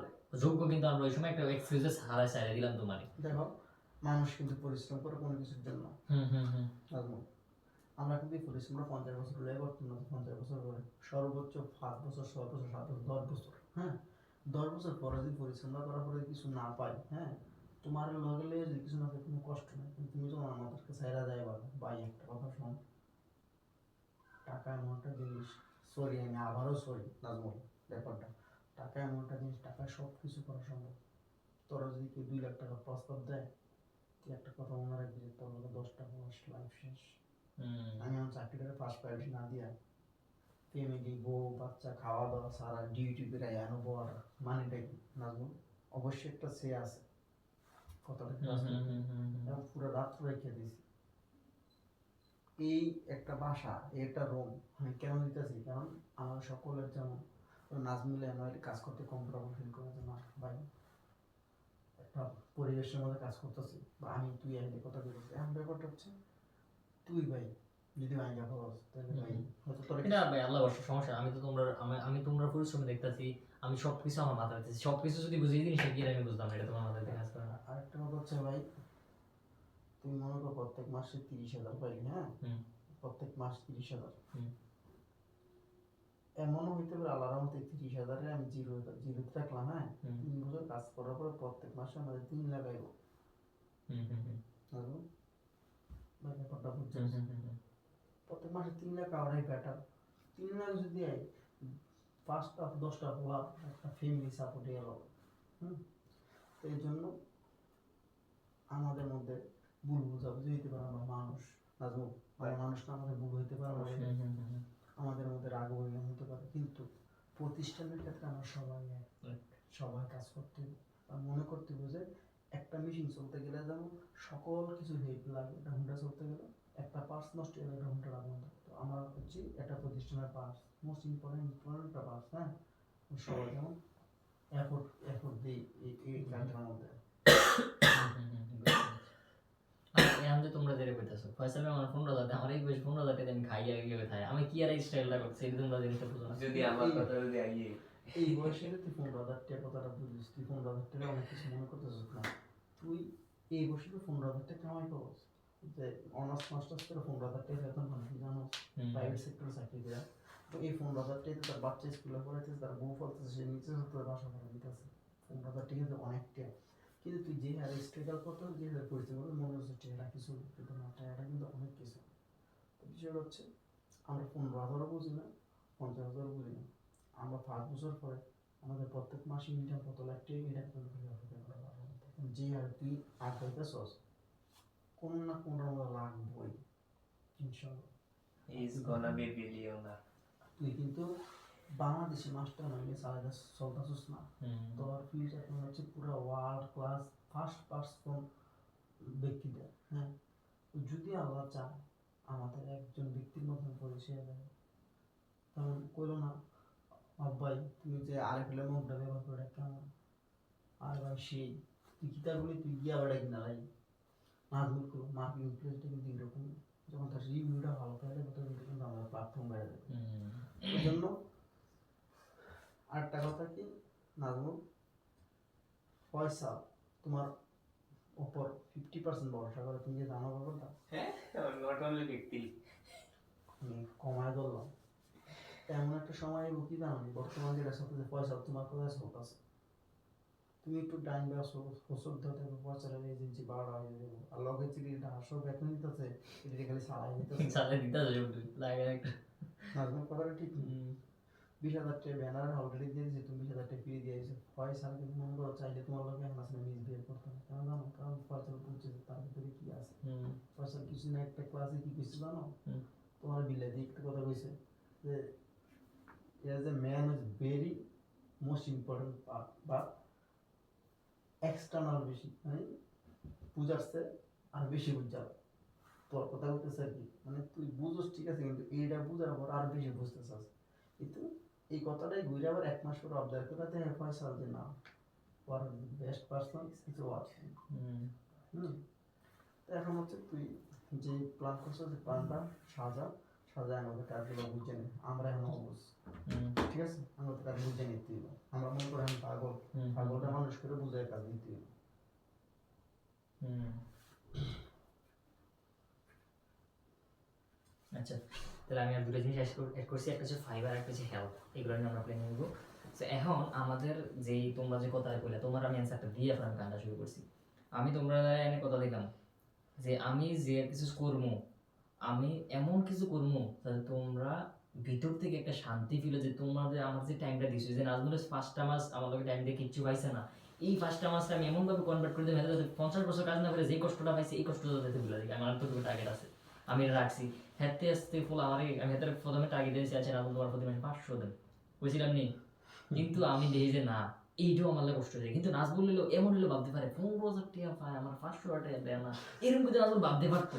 যোগ্য, কিন্তু আমরা ওই সময় একটা এক্সকিউজেস হারাই চাইলে দিলাম তোমারে। দেখো, মানুষ কিন্তু পরিশ্রম করে কোনো কিছুর জন্য। নাজমুল, আমরা কিন্তু এই পরিশ্রমটা 50 বছর হলে করতাম না, 50 বছর পরে সর্বোচ্চ 5 বছর, 6 বছর, 7 বছর, 10 বছর। হ্যাঁ, 10 বছর পরে যদি পরিশ্রমটা করার পরে কিছু না পাই, হ্যাঁ, তোমার লগে লেগে যদি কিছু না পাই কোনো কষ্ট নেই, কিন্তু তুমি যখন আমাদেরকে ছাইরা যায় ভাই একটা কথা শোন, টাকা এমন একটা জিনিস, সরি আমি আবারও সরি নাজমুল, ব্যাপারটা টাকা এমন একটা জিনিস, টাকা সব কিছু করা সম্ভব। তোরা যদি কেউ 2 লাখ টাকা প্রস্তাব দেয়, তুই একটা কথা মনে রাখবি যে তোর লগে 10 টাকা লাইফ শেষ। আমি আমার চাকরিটাকে ফার্স্ট প্রায়োরিটি না দিয়া ফ্যামিলি, বউ বাচ্চা, খাওয়া দাওয়া সারা ডিউটি করে এনো বড় মানেটা কি নাজমুল? অবশ্যই একটা সে আছে, কথাটা এবং পুরো রাত্র রেখে দিয়েছি। এই একটা বাসা, এই একটা রুম আমি কেন দিতেছি? কারণ আমার সকলের যেমন নাজমুলে আমার কাজ করতে কমফোর্টেবল ফিল করে, যে না ভাই একটা পরিবেশের মধ্যে কাজ করতেছি, বা আমি তুই আইলে কথা বলতেছি। এখন ব্যাপারটা হচ্ছে তুই ভাই যদি আইনা খরচ, তাহলে ভাই হয়তো তোর এটা ভাই আল্লাহ বর্ষ সমস্যা, আমি তোমরা পরিশ্রম দেখতেছি, আমি সবকিছু আমার মাথায় রাখতেছি, সবকিছু যদি বুঝিয়ে দিন সে কি আমি বুঝলাম না, এটা তোমার মাথায় থেকে আসবে না। আরেকটা কথা হচ্ছে ভাই, তুমি মনে করো প্রত্যেক মাসে 30,000 পাইলি, হ্যাঁ, প্রত্যেক মাস 30,000, এমনও হইতে পারে আল্লাহর রহমতে 30,000-এ আমি জিরোতে রাখলাম, হ্যাঁ, 3 বছর কাজ করার পরে প্রত্যেক মাসে আমাদের 3 লাখ আইব। ভাই ব্যাপারটা বুঝছিস? প্রত্যেক মাসে 3 লাখ আওয়ারাই বেটার। 3 লাখ যদি আয়, 5টা 10টা পোলা একটা ফ্যামিলি সাপোর্ট গেল। তো এই জন্য আমাদের মধ্যে ভুল বুঝাবুঝি হইতে পারে, আমরা মানুষ নাজমুল, আমরা মানুষ না, আমাদের ভুল হইতে পারে, আমাদের মধ্যে রাগ অভিমান হতে পারে, কিন্তু প্রতিষ্ঠানের ক্ষেত্রে আমরা সবাই এক, সবাই কাজ করতে হবে। আর মনে করতে হবে যে একটা মেশিন চলতে গেলে যেমন সকল কিছু হেল্প লাগে, একটা হুন্ডা চলতে গেলে একটা পার্টস নষ্ট হলে একটা হুন্ডা লাগবে না। তো আমরা হচ্ছি একটা প্রতিষ্ঠানের পার্টস, মোস্ট ইম্পর্টেন্ট একটা পার্টস। হ্যাঁ, সবাই যেমন এফোর্ট দিই এই কাজটার মধ্যে। এখন যে তোমরা যেটা কইতাছো, ফয়সাল ভাই আমার 15,000 টাকা, আমার এই বয়স 15,000 টাকা আমি খাইয়া গিয়ে কোথায়, আমি কি আর এই স্টাইলটা করছি, এই তোমরা জিনিসটা বুঝো না। যদি আমার কথা যদি আইয়ে এই বয়সে তুই 15,000 টাকা কথাটা বুঝিস, তুই 15,000 টাকা অনেক কিছু মনে করতেছিস না। তুই এই বয়সে তো 15,000 টাকা কামাই করস, যে অনার্স মাস্টার্স করে 15,000 টাকা বেতন পান, তুই জানো প্রাইভেট সেক্টরে চাকরি দেওয়া। তো এই 15,000 টাকা তার বাচ্চা স্কুলে পড়াইতেছে, তার বউ ফলতেছে, সে নিচে তোর বাসা ভাড়া দিতেছে। 15,000 টাকা তো অনেক টাকা, কিন্তু তুই যে হারে স্ট্রাগল করতে, যে হারে পরিশ্রম করতে, মনে হচ্ছে টাকাটা কিছু, কিন্তু না, টাকাটা কিন্তু অনেক কিছু। তো বিষয়টা হচ্ছে আমরা 15,000ও বুঝি না, 50,000 বলি না, আমরা 5 বছর পরে আমাদের প্রত্যেক মাসে ইনকাম কত লাখ টাকা এটা কিন্তু যে আর তুই আগাইতেছস কোন না কোন লাগবই ইনশাআল্লাহ। Is gonna be billionaire. তুই কিন্তু বাংলাদেশি মাস্টার নইলে সারা চলতেছস না, তোর ফিউচার তোমার হচ্ছে পুরো ওয়ার্ল্ড ক্লাস ফার্স্ট পার্সন ব্যক্তিদের। হ্যাঁ, যদি আল্লাহ চায় আমাদের একজন ব্যক্তির মতন পরিচয় দেয়, তেমন করো না ভাই তুমি যে আরেক হলে মুখটা ব্যবহার করে কেমন আর ভাই সেই তুই কিতাবগুলি তুই গিয়া বেড়া কিনা ভাই মাছগুলো করো মার্কেটিং প্লেসটা কিন্তু এরকম, যখন তার রিভিউটা ভালো থাকে তখন কিন্তু আমাদের প্ল্যাটফর্ম বেড়ে যাবে। ওই জন্য আরেকটা কথা কি নাজমুল, পয়সা তোমার উপর 50% ভরসা করে, তুমি যে জানো ব্যাপারটা হ্যাঁ, নট অনলি ব্যক্তি। আমি কমায় ধরলাম। এমন একটা সময় এলো কি জানো, বর্তমান যেটা সাথে যে পয়সা তোমার কোথায় চলতেছে, তুমি একটু ডাইন বা হোসল ধরতে পয়সার এজেন্সি বাড়া হয়ে যাবে, আর লগে চিঠিটা হাসো বেতন দিতেছে এটা খালি সারাই দিতেছে চালাই দিতে লাগে একটা। নাজমুল কথাটা ঠিক নেই। 20,000 টাকা ব্যানার অলরেডি দিয়ে দিয়েছে, তুমি 20,000 টাকা ফ্রি দিয়ে দিয়েছো। পয়সা কিন্তু মনে করো চাইলে তোমার লোকে এখন আসলে মিসবিহেভ করতে না, কেন জানো? কারণ পয়সা বুঝছে তার ভিতরে কি আছে। পয়সা কিছু না, একটা ক্লাসে কি কিছু জানো, তোমার বিলেতে একটা কথা কইছে যে as a man is very most important part, but external বেশি মানে বুঝাচ্ছে আর বেশি বুঝা তোর কথা বলতেছে আর কি, মানে তুই বুঝোস ঠিক আছে কিন্তু এইটা বুঝার পর আর বেশি বুঝতে চাস, কিন্তু এই কথাটাই ঘুরে আবার 1 মাস পর অবজার্ভ করাতে পয়সা যে না ফর বেস্ট পার্সন কিছু আছে। তো এখন হচ্ছে তুই যে প্ল্যান করছিস যে প্ল্যানটা সাজা আমাদের কাজগুলো বুঝে নি, আমরা এখন অবুঝ, ঠিক আছে আমাদের কাজ বুঝে নিতে হবে। আমরা মনে করি আমি পাগলটা মানুষ করে বুঝে কাজ নিতে হবে। আচ্ছা, তাহলে আমি আর দুটো জিনিস অ্যাড করছি, একটা হচ্ছে ফাইবার, একটা হচ্ছে হেলথ, এগুলো নিয়ে আমরা প্ল্যান নেবো। তো এখন আমাদের যেই তোমরা যে কথা বলে তোমার আমি অ্যান্সারটা দিয়ে আপনার আমি কান্না শুরু করছি। আমি তোমরা এনে কথা দিলাম যে আমি যে কিছু করবো, আমি এমন কিছু করবো যাতে তোমরা ভিতর থেকে একটা শান্তি ফিল, যে তোমাদের আমার যে টাইমটা দিচ্ছ, যে নাজমুলের 5টা মাস আমার লোকের টাইম দিয়ে কিচ্ছু পাইছে না, এই 5টা মাসটা আমি এমনভাবে কনভার্ট করে দেবো যাতে 50 বছর কাজ না করে যে কষ্টটা পাইছে এই কষ্টটা যাতে ভুলে দিই। আমার তো টার্গেট আছে, আমি এটা রাখছি। হাতে আসতে ফুল আমার আমি হাতের প্রথমে টার্গেট দিয়েছি আছে নাজমুল তোমার প্রতি মাসে 500 দেন বুঝছিলাম নি, কিন্তু আমি দেখি যে না এইটাও আমার কষ্ট যায়। কিন্তু নাজমুল হলো এমন হলো ভাবতে পারে 15,000 টাকা পায় আমার 500 টাকা দেয় না, এরকম কিন্তু নাজমুল ভাবতে পারতো,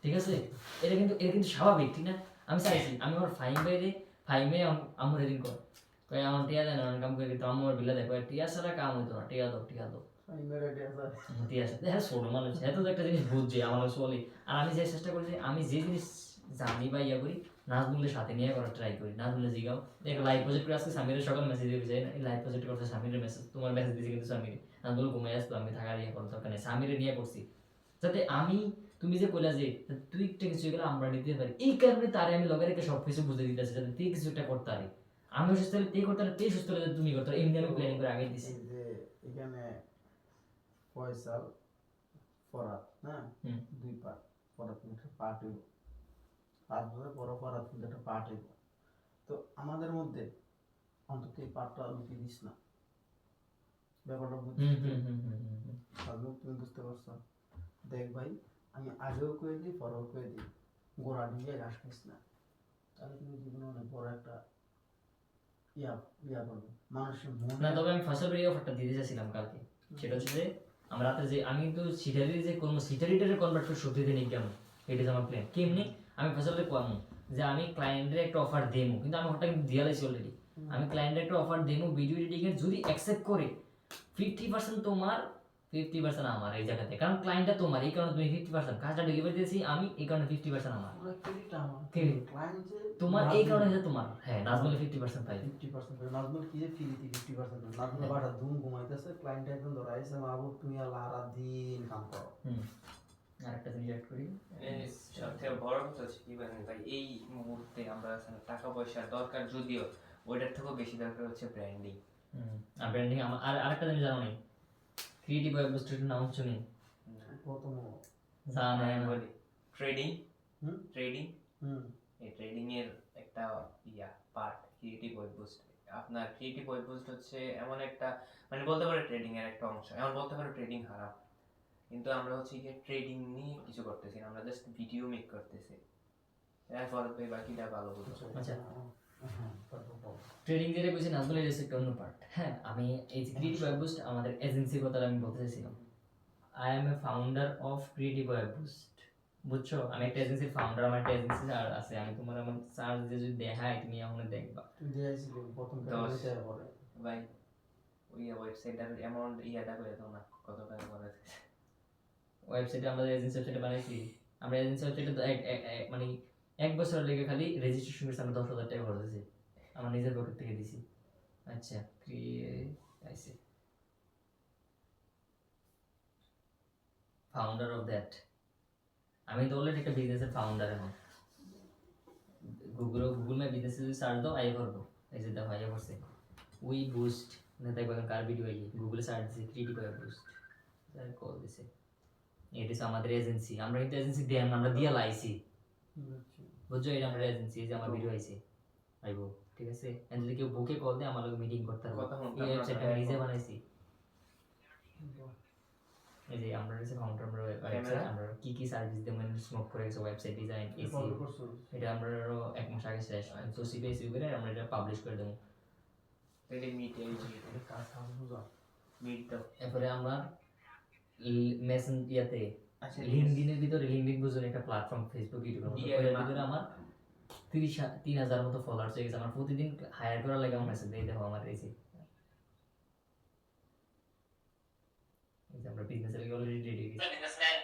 ঠিক আছে? এটা কিন্তু স্বাভাবিক, ঠিক না? আমি চাইছি আমি আমার ফাইমে আমার এদিন কর কই আমার টিয়া দেন আমি কাম করে দিত, আমার বিলা দেখো টিয়া ছাড়া কাম হইতো না, টিয়া দাও টিয়া হ্যাঁ ছোট মানুষ এত একটা জিনিস বুঝছে আমার চলি। আর আমি যে চেষ্টা করি আমি যে জিনিস জানি বা ইয়া করি নাজমুলের সাথে নিয়ে করার ট্রাই করি। নাজমুলের জিগাও একটা লাইভ প্রজেক্ট করে আজকে সামিরের সকাল মেসেজ দিয়ে যাই না, এই লাইভ প্রজেক্ট করতে সামিরের মেসেজ তোমার মেসেজ দিয়েছি কিন্তু সামির নাজমুল ঘুমাই আসতো, আমি থাকার ইয়ে করার দরকার নেই, সামিরের নিয়ে করছি যাতে আমি তুমি যে কইলা যে তুই একটা কিছু এগুলো আমরা নিতে পারি, এই কারণে তারে আমি লগের একটা সব কিছু বুঝে দিতেছি যাতে তুই কিছু একটা করতে পারি, আমি সুস্থ হলে তুই করতে পারি, তুই সুস্থ হলে তুমি করতে পারি, এমনি আমি প্ল্যানিং করে আগে দিছি। যে এখানে ফয়সাল ফরাত, হ্যাঁ দুই পার্ট, ফরাত কিন্তু পার্ট হইব 5 বছর পর ফরাত কিন্তু একটা পার্ট হইব। তো আমাদের মধ্যে অন্তত এই পার্টটা লুকিয়ে দিস না, ব্যাপারটা বুঝছিস তুমি বুঝতে পারছো? দেখ ভাই আমি আগেও করে দিই পরেও করে দিই, গোড়া দিয়ে ঘাস খাইস না, তাহলে কিন্তু জীবনে অনেক বড় একটা ইয়া করবে মানুষের না। মনে। তবে আমি ফসল বেরিয়ে অফারটা দিতে চাইছিলাম কালকে, সেটা হচ্ছে যে আমরা রাতে যে আমি কিন্তু সিটারি যে কোনো সিটারিটারে কনভার্ট করে সত্যিতে নিই কেমন, এটা আমার প্ল্যান। কেমনি আমি ফসলকে কমো যে আমি ক্লায়েন্টের একটা অফার দেবো, কিন্তু আমি অফারটা কিন্তু দিয়ে লাইছি অলরেডি। আমি ক্লায়েন্টের একটা অফার দেবো ভিডিও এডিটিংয়ের, যদি অ্যাকসেপ্ট করে 50% তোমার 50% আমার এই জায়গাতে, কারণ ক্লায়েন্টটা তোমার, এই কারণে তুমি 50% কাজটা ডেলিভারি দিয়েছি আমি, এই কারণে 50% আমার পুরো ক্রেডিটটা আমার, Credit। ক্লায়েন্ট যে তোমার, এই কারণে যে তোমার হ্যাঁ নাজমুলে 50% পাই। 50% নাজমুল কি যে ফ্রিতে 50% নাজমুল বাসা ধুম ঘুমাইতেছে, ক্লায়েন্ট একদম ধরাইছে মাহবুব তুমি আল্লাহ রাত দিন কাম করো। আরেকটা জিনিস অ্যাড করি, সবথেকে বড় কথা হচ্ছে কি জানেন ভাই, এই মুহূর্তে আমরা টাকা পয়সা দরকার যদিও ওইটার থেকেও বেশি দরকার হচ্ছে ব্র্যান্ডিং। আর ব্র্যান্ডিং আমার আরেকটা জিনিস জানো নি, ক্রিয়েটিভ ওয়েব স্টুডিও নাম শুনি প্রথম জানেন বলি ট্রেডিং হুম? ট্রেডিং এই ট্রেডিং এর একটা পার্ট ক্রিয়েটিভ ওয়েব বুস্ট। আপনার ক্রিয়েটিভ ওয়েব বুস্ট হচ্ছে এমন একটা, মানে বলতে পারো ট্রেডিং এর একটা অংশ, এমন বলতে পারো ট্রেডিং খারাপ, কিন্তু আমরা হচ্ছে গিয়ে ট্রেডিং নিয়ে কিছু করতেছি না, আমরা জাস্ট ভিডিও মেক করতেছি। এরপর ভাই বাকিটা ভালো বুঝো। আচ্ছা। হ্যাঁ, তারপর বলো। ট্রেডিং যেটা কইছি নাজমুল এটা একটা অন্য পার্ট। হ্যাঁ, আমি এই যে ক্রিয়েটিভ ওয়েব বুস্ট আমাদের এজেন্সির কথা আমি বলতে চাইছিলাম। I M A founder of creative web boost. বুঝছো, আমি একটা এজেন্সির ফাউন্ডার, আমার একটা এজেন্সি আছে। আমি তোমার আমার চার্জ দিয়ে যদি দেখাই তুমি এখন দেখবা। তুই দিয়েছিলি প্রথম দশ। ক্যাটাগরিতে পরে ভাই ওই ওয়েবসাইটটার অ্যামাউন্ট ইয়াটা করে দাও না, কত টাকা করে। ওয়েবসাইটে আমরা এজেন্সি ওয়েবসাইটে বানাইছি। আমরা এজেন্সি ওয়েবসাইটে মানে 1 বছর লেগে খালি রেজিস্ট্রেশন করছি আমরা 10,000 টাকা ভরেছি, আমার নিজের পকেট থেকে দিছি। আচ্ছা, আইসি ফাউন্ডার অফ দ্যাট। আমি তো অলরেডি একটা বিজনেসের ফাউন্ডার। এখন গুগল ম্যাপ বিজনেসে যদি সার্চ দাও আই করবো, এই যে দেখো আইয়া করছে উই বুস্ট, না দেখো এখন কার ভিডিও আইয়ে গুগলে সার্চ দিছে ক্রিয়েটিভ ওয়েব বুস্ট, তাই কল দিছে। এটা হচ্ছে আমাদের এজেন্সি, আমরা কিন্তু এজেন্সি দিয়ে আমরা দিয়া লাইছি, বুঝছো? এটা আমাদের এজেন্সি, এই যে আমার ভিডিও আইছে আইবো, ঠিক আছে? এন্ড যদি কেউ বুকে কল দেয় আমার লগে মিটিং করতে হবে। কথা বলতে এই আমরা ওয়েবসাইটটা না আমি নিজে এখন। বানাইছি। এই যে আমরা হচ্ছে ফাউন্ডার, আমরা ওয়েবসাইট ক্যামেরা? আমরা কি কি সার্ভিস দেব মানে স্মোক করে গেছে, ওয়েবসাইট ডিজাইন এসি। ফলো করছো এটা আমরা আরো 1 মাস আগে শেষ তো সিপিএস করে আমরা এটা পাবলিশ করে দেব। এটা মিট এই যে কাজ কাজ বুঝা মিট দাও। এরপরে আমরা মেসেঞ্জ ইয়াতে আচ্ছা লিঙ্কডিনের ভিতরে, লিঙ্কডিন বুঝুন একটা প্ল্যাটফর্ম, ফেসবুক ইউটিউবের মতো, Yeah, ওটার মা- ভিতরে আমার 3,000 মতো ফলোয়ার্স হয়ে গেছে। আমার প্রতিদিন হায়ার করার লাগে আমার মেসেজ দেই, দেখো আমার এই যে আমরা বিজনেসের লাগে অলরেডি রেডি হয়ে গেছি। Businessman,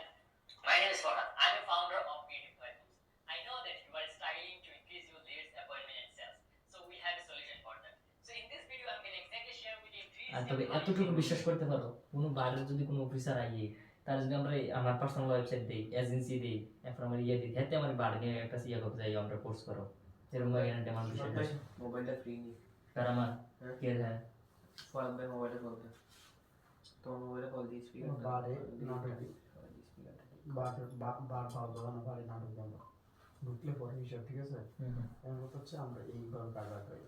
my name is Farhan. I'm a founder of Creative Platforms. I know that you are struggling to increase your leads, appointment, and sales. So we have a solution for that. So in this video, I'm going to exactly share with you 3 R steps তবে how you এতটুকু can বিশ্বাস করতে পারো, কোনো বাইরের যদি কোনো officer আইয়ে তার যদি আমরা আমার পার্সোনাল ওয়েবসাইট দেই, এজেন্সি দেই, এরপর আমার ইয়ে দিই, হাতে আমার বাড়ি নিয়ে একটা ইয়ে করতে যাই, আমরা কোর্স করো এরকম গ্যারান্টি আমার বিষয়টা। মোবাইলটা ফ্রি নি। কার আমার হ্যাঁ। কে হ্যাঁ ফোন ভাই মোবাইলে কল দে। তোমার মোবাইলে কল দিয়ে স্পিকার বারে নাটকে বার ভালো না বারে নাটক আমরা ঢুকলে পরে হিসাব, ঠিক আছে? এমন কথা হচ্ছে আমরা এইভাবে কাজ করি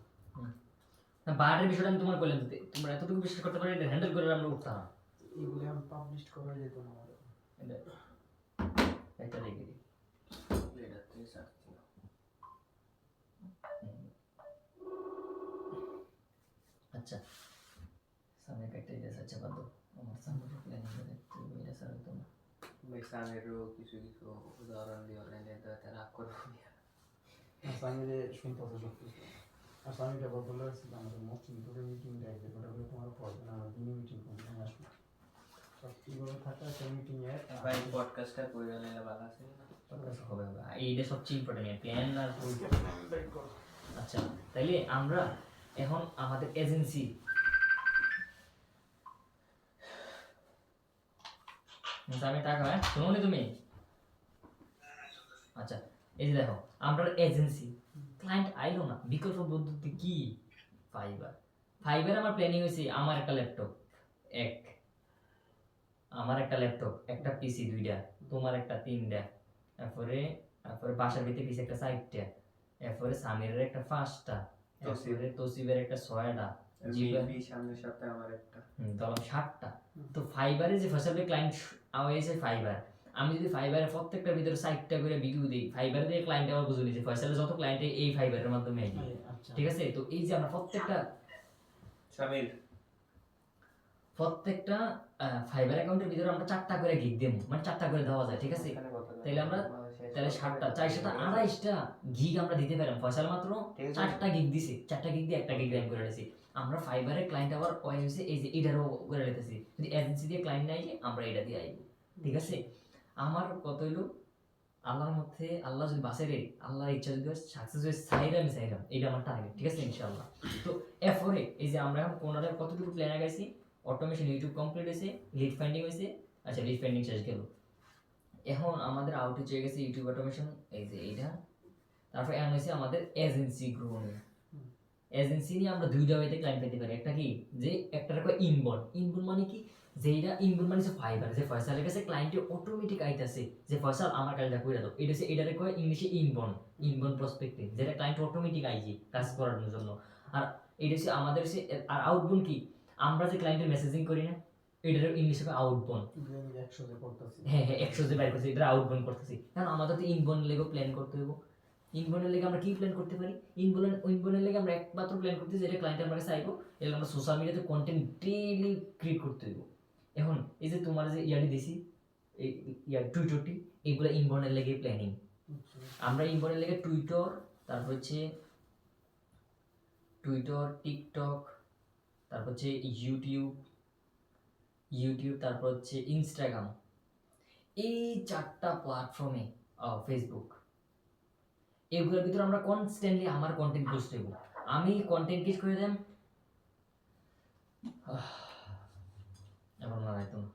না, বাইরের বিষয়টা আমি তোমার বললাম, যদি তোমরা এতটুকু বিশ্বাস করতে পারো এটা হ্যান্ডেল করে আমরা উঠতাম না। এগুলো আমি পাবলিশ করা যেত না আমাদের। এটা রেখে দিই। এটা থেকে সার্চ দিও। আচ্ছা, সামনে একটা এটা আচ্ছা বাদ দাও, আমার সামনে প্ল্যানিং করে তো এটা সারা তো না। ভাই সানেরও কিছু কিছু উদাহরণ দিও, নাইলে তো রাগ করবো। আসামিরে শুনতেছে সব কিছু। আসামিটা বদলে আসছিল আমাদের মোস্ট ইম্পর্টেন্ট মিটিং ডাইতে, ওটা বলে তোমার পড়বে না, আমরা দিনে মিটিং করবো না, আসবো সব কীভাবে থাকে একটা মিটিং এর ভাই পডকাস্টটা কই গেলে ভালো আছে না? হবে হবে, এইটা সবচেয়ে ইম্পর্টেন্ট প্ল্যান আর আচ্ছা। তাইলে আমরা এখন আমাদের এজেন্সি আমি টাকা শোনো নি তুমি? আচ্ছা, এই যে দেখো আমরা এজেন্সি, ক্লায়েন্ট আইলো না, বিকল্প পদ্ধতি কি? ফাইবার। ফাইবার আমার প্ল্যানিং হয়েছে আমার একটা ল্যাপটপ আমার একটা ল্যাপটপ, একটা পিসি 2টা, তোমার একটা 3টা, তারপরে বাসার ভিতরে পিসি একটা 4টা, এরপরে সামিরের একটা 5টা, এরপরে তসিবের একটা 6টা, জিবি সামনের সপ্তাহে আমার একটা। ধরলাম 7টা। তো ফাইবারে যে ফসলের ক্লায়েন্ট হয়েছে ফাইবার, আমি যদি ফাইবারে প্রত্যেকটার ভিতরে 4টা করে ভিডিও দিই, ফাইবারে দিয়ে ক্লায়েন্ট আমার বুঝে নিয়েছে ফসলের যত ক্লায়েন্ট এই ফাইবারের মাধ্যমে আইবে, আচ্ছা ঠিক আছে? তো এই যে আমরা প্রত্যেকটা সামির ফাইবার অ্যাকাউন্টের ভিতরে আমরা 4টা করে গিগ দেবো, মানে 4টা করে দেওয়া যায়, ঠিক আছে? তাইলে আমরা তাহলে 7টা 4টা 28টা গিগ আমরা দিতে পারলাম। ফসল মাত্র 4টা গিগ দিছে, 4টা গিগ দিয়ে একটা গিগ লাইন করে দিয়েছি। আমরা ফাইবারে ক্লায়েন্ট আবার ওই হইছে এই যে এটারও করে নিতেছি, যদি এজেন্সি দিয়ে ক্লায়েন্ট নাই আমরা এটা দিয়ে আইব, ঠিক আছে? আমার কত হইলো আল্লাহর মধ্যে, আল্লাহ যদি বাসে রে, আল্লাহর ইচ্ছা যদি সাকসেস হয়ে চাইরাম এটা আমার টার্গেট, ঠিক আছে? ইনশাআল্লাহ। তো এরপরে এই যে আমরা এখন কোনটার কতটুকু প্ল্যান আগাইছি, অটোমেশন ইউটিউব কমপ্লিট হয়েছে, লিড ফাইন্ডিং হয়েছে, আচ্ছা লিড ফাইন্ডিং শেষ গেল, এখন আমাদের আউটরিচ হয়ে গেছে ইউটিউব অটোমেশন, এই যে এইটা। তারপর এখন হয়েছে আমাদের এজেন্সি গ্রো নিয়ে। এজেন্সি নিয়ে আমরা 2টা ওয়েতে ক্লায়েন্ট পেতে পারি। একটা কি, যে একটা কয় ইনবর্ন মানে কি, যেটা ইনবোন মানে ফাইবার, যে ফয়সালের কাছে ক্লায়েন্টে অটোমেটিক আইতাছে যে ফয়সাল আমার কাজটা কইরা দাও, এটা হচ্ছে এটারে কয় ইংলিশে ইনবোন প্রসপেক্টিং, যেটা ক্লায়েন্ট অটোমেটিক আইজি কাজ করার জন্য। আর এটা হচ্ছে আমাদের হচ্ছে, আর আউটবোন কি, আমরা যে ক্লায়েন্টের মেসেজিং করি না, এটার ইংলিশে আউটবোন। 100 যে করতেছি, হ্যাঁ 100 যে বাইর করছি, এটা আউটবোন করতেছি। কারণ আমাদের তো ইনবোন লেগে প্ল্যান করতে হবে। ইনবোনের লেগে আমরা কি প্ল্যান করতে পারি, ইনবোনের লেগে আমরা একমাত্র প্ল্যান করতে, যেটা ক্লায়েন্ট আমার কাছে আইবো, এর আমরা সোশ্যাল মিডিয়াতে কন্টেন্ট ডেইলি ক্রিয়েট করতে হইব। এখন এই যে তোমার যে ইয়ারি দিছি, এই টুইটারটি, এইগুলো ইনবোনের লেগে প্ল্যানিং। আমরা ইনবোনের লেগে টুইটার, তারপর হচ্ছে টুইটার, টিকটক, তারপর হচ্ছে ইউটিউব, তারপর হচ্ছে ইনস্টাগ্রাম, এই 4টা প্ল্যাটফর্মে, ফেসবুক, এগুলোর ভিতরে আমরা কনস্ট্যান্টলি আমার কন্টেন্ট পোস্ট দেব। আমি কন্টেন্ট ক্রিয়েট করে দেন, এখন না রাইতো না।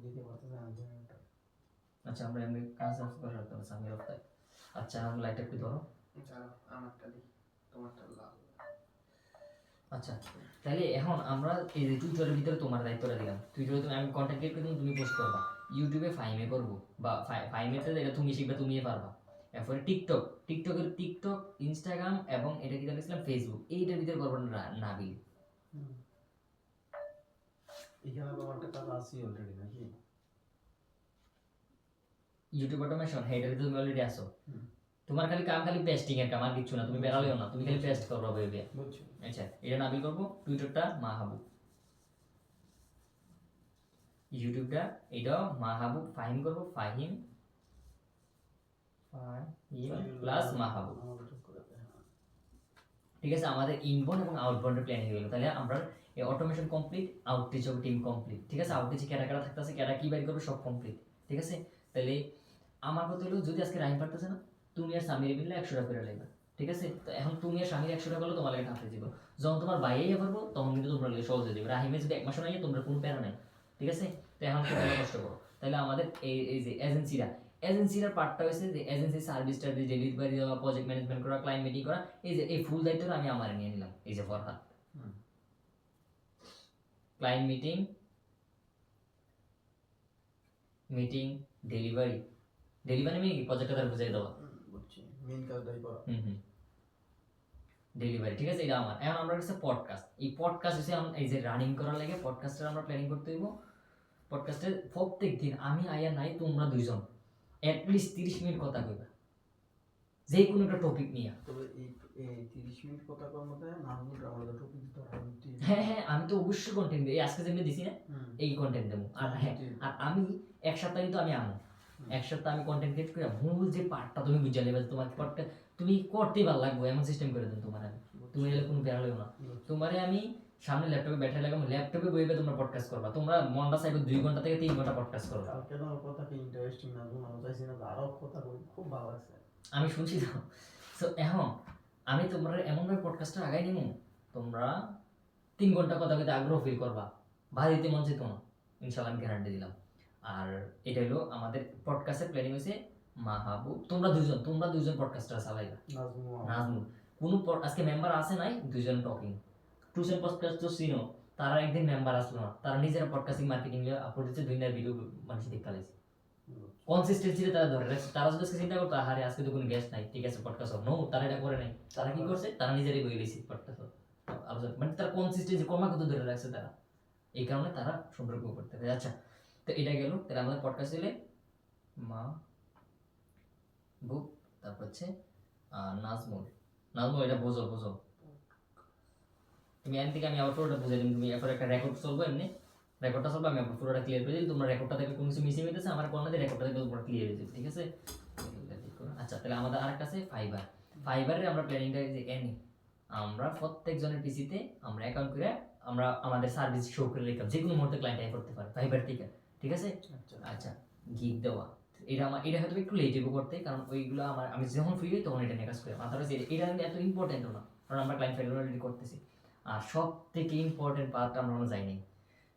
দিতে পারতেছে না জেনারেটর। আচ্ছা আমরা এমনি কাজ অফ করে রাখতে পারছি আমি রাখতাম। আচ্ছা আমি লাইট একটু ধরো। দাঁড়াও, আমারটা দিই, তোমারটা লাল। আচ্ছা তাহলে এখন আমরা এই যে টুইটারের ভিতরে তোমার দায়িত্বটা দিলাম, টুইটারে তুমি, আমি কন্টেন্ট ক্রিয়েট করে তুমি পোস্ট করবা, ইউটিউবে ফাইমে করবো, বা ফাইমেতে এটা তুমি শিখবে, তুমিই পারবা। এরপরে টিকটক, ইনস্টাগ্রাম এবং এটা কি দেখছিলাম ফেসবুক, এইটার ভিতরে করবো না বিল। এখানে তো একটা কাজ আছে অলরেডি নাকি? ইউটিউব অটোমেশন, হ্যাঁ এটার ভিতরে তুমি অলরেডি আসো। হুম। তোমার খালি কাম খালি পেস্টিং এর কাম, আর কিছু না, তুমি বেরালেও না, তুমি খালি পেস্ট করবা বেবে। বুঝছো? আচ্ছা এটা নাবিল করবো, টুইটারটা মাহবুব, ইউটিউবটা এটাও মাহবুব, ফাহিম করবো, ফাহিম প্লাস মাহবুব। ঠিক আছে, আমাদের ইনবোন এবং আউটবোনের প্ল্যানিং হয়ে গেল। তাহলে আমরা এই automation complete, outreach of team complete. ঠিক আছে, আউটরিচে কেডা কেডা থাকতেছে, কেডা কি বাইর করবে, সব কমপ্লিট। ঠিক আছে, তাহলে আমার কথা হলো, যদি আজকে রাইম পারতেছে না, তুমি আর স্বামীর মিললে 100 টাকা করে লাগবে। ঠিক আছে, তো এখন তুমি আর স্বামীর 100 টাকা করলে তোমার লাগে হাতে দিব, যখন তোমার বাইরে পারবো তখন কিন্তু তোমরা লাগে সহজে দিবে। রাহিমে যদি 1 মাসও নাই, তোমরা কোনো প্যারা নাই। ঠিক আছে, তো এখন তোমরা কষ্ট করো। তাহলে আমাদের এই যে এজেন্সিরা পার্টটা হয়েছে যে এজেন্সি সার্ভিসটা দিয়ে ডেলিভারি দেওয়া, প্রজেক্ট ম্যানেজমেন্ট করা, ক্লায়েন্ট মিটিং করা, এই যে এই ফুল দায়িত্বটা আমি আমার নিয়ে নিলাম। এই যে ফরহাদ, ক্লায়েন্ট মিটিং, ডেলিভারি মানে কি, প্রজেক্টটা তার বুঝাই দেওয়া, বুঝছি, মেইন কাজটাই করা। ডেলিভারি। ঠিক আছে, এটা আমার। এখন আমরা কাছে পডকাস্ট, এই পডকাস্ট হচ্ছে এই যে রানিং করার লাগে পডকাস্টের আমরা প্ল্যানিং করতে হইব। পডকাস্টের প্রত্যেক দিন আমি আইয়া নাই, তোমরা দুইজন অ্যাটলিস্ট 30 মিনিট কথা কইবা, যে কোনো একটা টপিক নিয়ে। তবে এই 30 মিনিট কথা করার মধ্যে নামগুলো আমাদের টপিক দিতে হবে। হ্যাঁ আমি তো অবশ্যই কন্টেন্ট দেব, এই আজকে যেমনি দিছি না, এই কন্টেন্ট দেবো। আর হ্যাঁ, আর আমি এক সপ্তাহ কিন্তু আমি আমো, এক সপ্তাহ আমি কন্টেন্ট ক্রিয়েট করে মূল যে পার্টটা তুমি বুঝে নেবে, তোমার পার্টটা তুমি করতেই ভালো লাগবে, এমন সিস্টেম করে দেন তোমার। আমি তুমি এলে কোনো বেড়া লাগবে না, তোমারে আমি সামনে ল্যাপটপে ব্যাটারি লাগাবো, ল্যাপটপে বইবে তোমরা পডকাস্ট করবা, তোমরা মনটা চাইবে 2 ঘন্টা থেকে 3 ঘন্টা পডকাস্ট করবা। কালকে তোমার কথা কি ইন্টারেস্টিং না, আমি চাইছি না আরো কথা বলি, খুব ভালো লাগছে। আমি শুনছি তো। সো এখন আমি তোমরা এমনভাবে পডকাস্টটা আগাই নিব, তোমরা 3 ঘন্টা কথা বলতে আগ্রহ ফিল করবা, বাড়িতে মন যেত না, ইনশাল্লাহ আমি গ্যারান্টি দিলাম। আর এটা হলো আমাদের পডকাস্টের প্ল্যানিং হয়েছে মাহবুব, তোমরা দুইজন পডকাস্টার চালাইবা, নাজমুল কোনো আজকে মেম্বার আছে নাই, দুইজন টকিং, টুসেন পডকাস্ট তো চিনো, তারা একদিন মেম্বার আসলো না, তারা নিজেরা পডকাস্টিং মার্কেটিং এ আপলোড দিচ্ছে, 2 ভিডিও মানুষ দেখতে লাইছে, কনসিস্টেন্সিতে তারা ধরে রাখছে। তারা যদি চিন্তা করতো আরে আজকে তো কোনো গেস্ট নাই, ঠিক আছে পডকাস্ট হবে, নো, তারা এটা করে নাই। তারা কি করছে, তারা নিজেরাই বই লইছে পডকাস্ট আলোচনা, মানে তারা কনসিস্টেন্সি ক্রমাগত ধরে রাখছে তারা, এই কারণে তারা সম্পর্ক করতে পারে। আচ্ছা, তো এটা গেল। তাহলে আমাদের পডকাস্ট দিলে মা বুক, তারপর হচ্ছে নাজমুল, এটা বোঝো তুমি এখান থেকে, আমি আবার পুরোটা বুঝাই দিই, তুমি এরপর একটা রেকর্ড চলবো, এমনি রেকর্ডটা চলবে, আমি পুরোটা ক্লিয়ার করে দিই, তোমরা রেকর্ডটা থেকে কোনো কিছু মিসিং হইতেছে আমার কোনো দিয়ে রেকর্ডটা থেকে তোমরা ক্লিয়ার হয়ে যাবে। ঠিক আছে, আচ্ছা তাহলে আমাদের আরেকটা আছে ফাইবারের আমরা প্ল্যানিংটা যে এনি আমরা প্রত্যেকজনের পিসিতে আমরা অ্যাকাউন্ট করে আমরা আমাদের সার্ভিস শো করে রাখলাম, যে কোনো মুহূর্তে ক্লায়েন্ট আই করতে পারে ফাইবার থেকে। ঠিক আছে, আচ্ছা গিগ দেওয়া, এটা হয়তো একটু লেট হইব করতে, কারণ ওইগুলো আমি যখন ফ্রি হই তখন এটা নিয়ে কাজ করি। মাথার এটা এত ইম্পর্টেন্টও না, কারণ আমরা ক্লায়েন্ট ফাইল অলরেডি করতেছি। আর সব থেকে ইম্পর্টেন্ট পার্টটা আমরা যাইনি,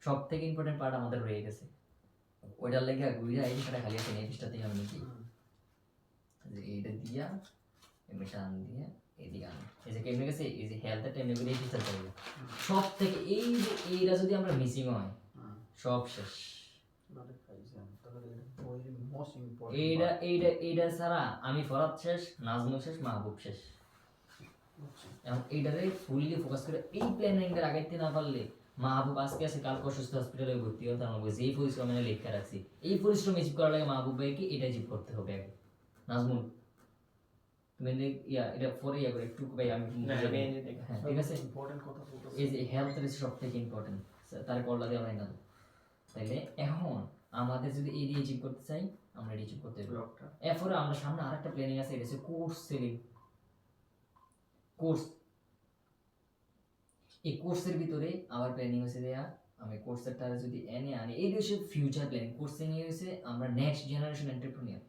সব থেকে ইম্পর্টেন্ট পার্ট আমাদের রয়ে গেছে, ওইটার লেগে ঘুরে এই বিষয়টা খালি আছে, এই বিষয়টাতেই আমি নাকি যে এইটা দিয়া এমনি টান দিয়ে এদিকে আনো। এই যে কেমনে গেছে, এই যে হেলথের টাইমে করে এই টিচার করবে সব থেকে, এই যে এইটা যদি আমরা মিসিং হয় সব শেষ। এইটা ছাড়া আমি ফরাদ শেষ, নাজমুল শেষ, মাহবুব শেষ। এখন এইটারে ফুললি ফোকাস করে এই প্ল্যানিংটা আগাইতে না পারলে মাহবুব আজকে আছে কালকে অসুস্থ হসপিটালে ভর্তি হতে আমার বলছে এই পরিশ্রম এনে লেখা রাখছি, এই পরিশ্রম অ্যাচিভ করার লাগে মাহবুব ভাইকে এটা অ্যাচিভ করতে হবে আগে। নাজমুল তুমি এটা পরে করে একটু ভাই আমি হ্যাঁ ঠিক আছে। এই যে হেলথ ইজ সব থেকে ইম্পর্টেন্ট, তার কল্লা দিয়ে আমরা না। তাইলে এখন আমাদের যদি এই অ্যাচিভ করতে চাই আমরা অ্যাচিভ করতে হবে। এরপরে আমরা সামনে আরেকটা প্ল্যানিং আছে, এটা হচ্ছে কোর্স সেলিং। কোর্স, এই কোর্সের ভিতরে আমার প্ল্যানিং হচ্ছে দেয়া আমি কোর্সের টারে যদি এনে আনি, এই হচ্ছে ফিউচার প্ল্যানিং। কোর্সে নিয়ে হচ্ছে আমরা next generation entrepreneur,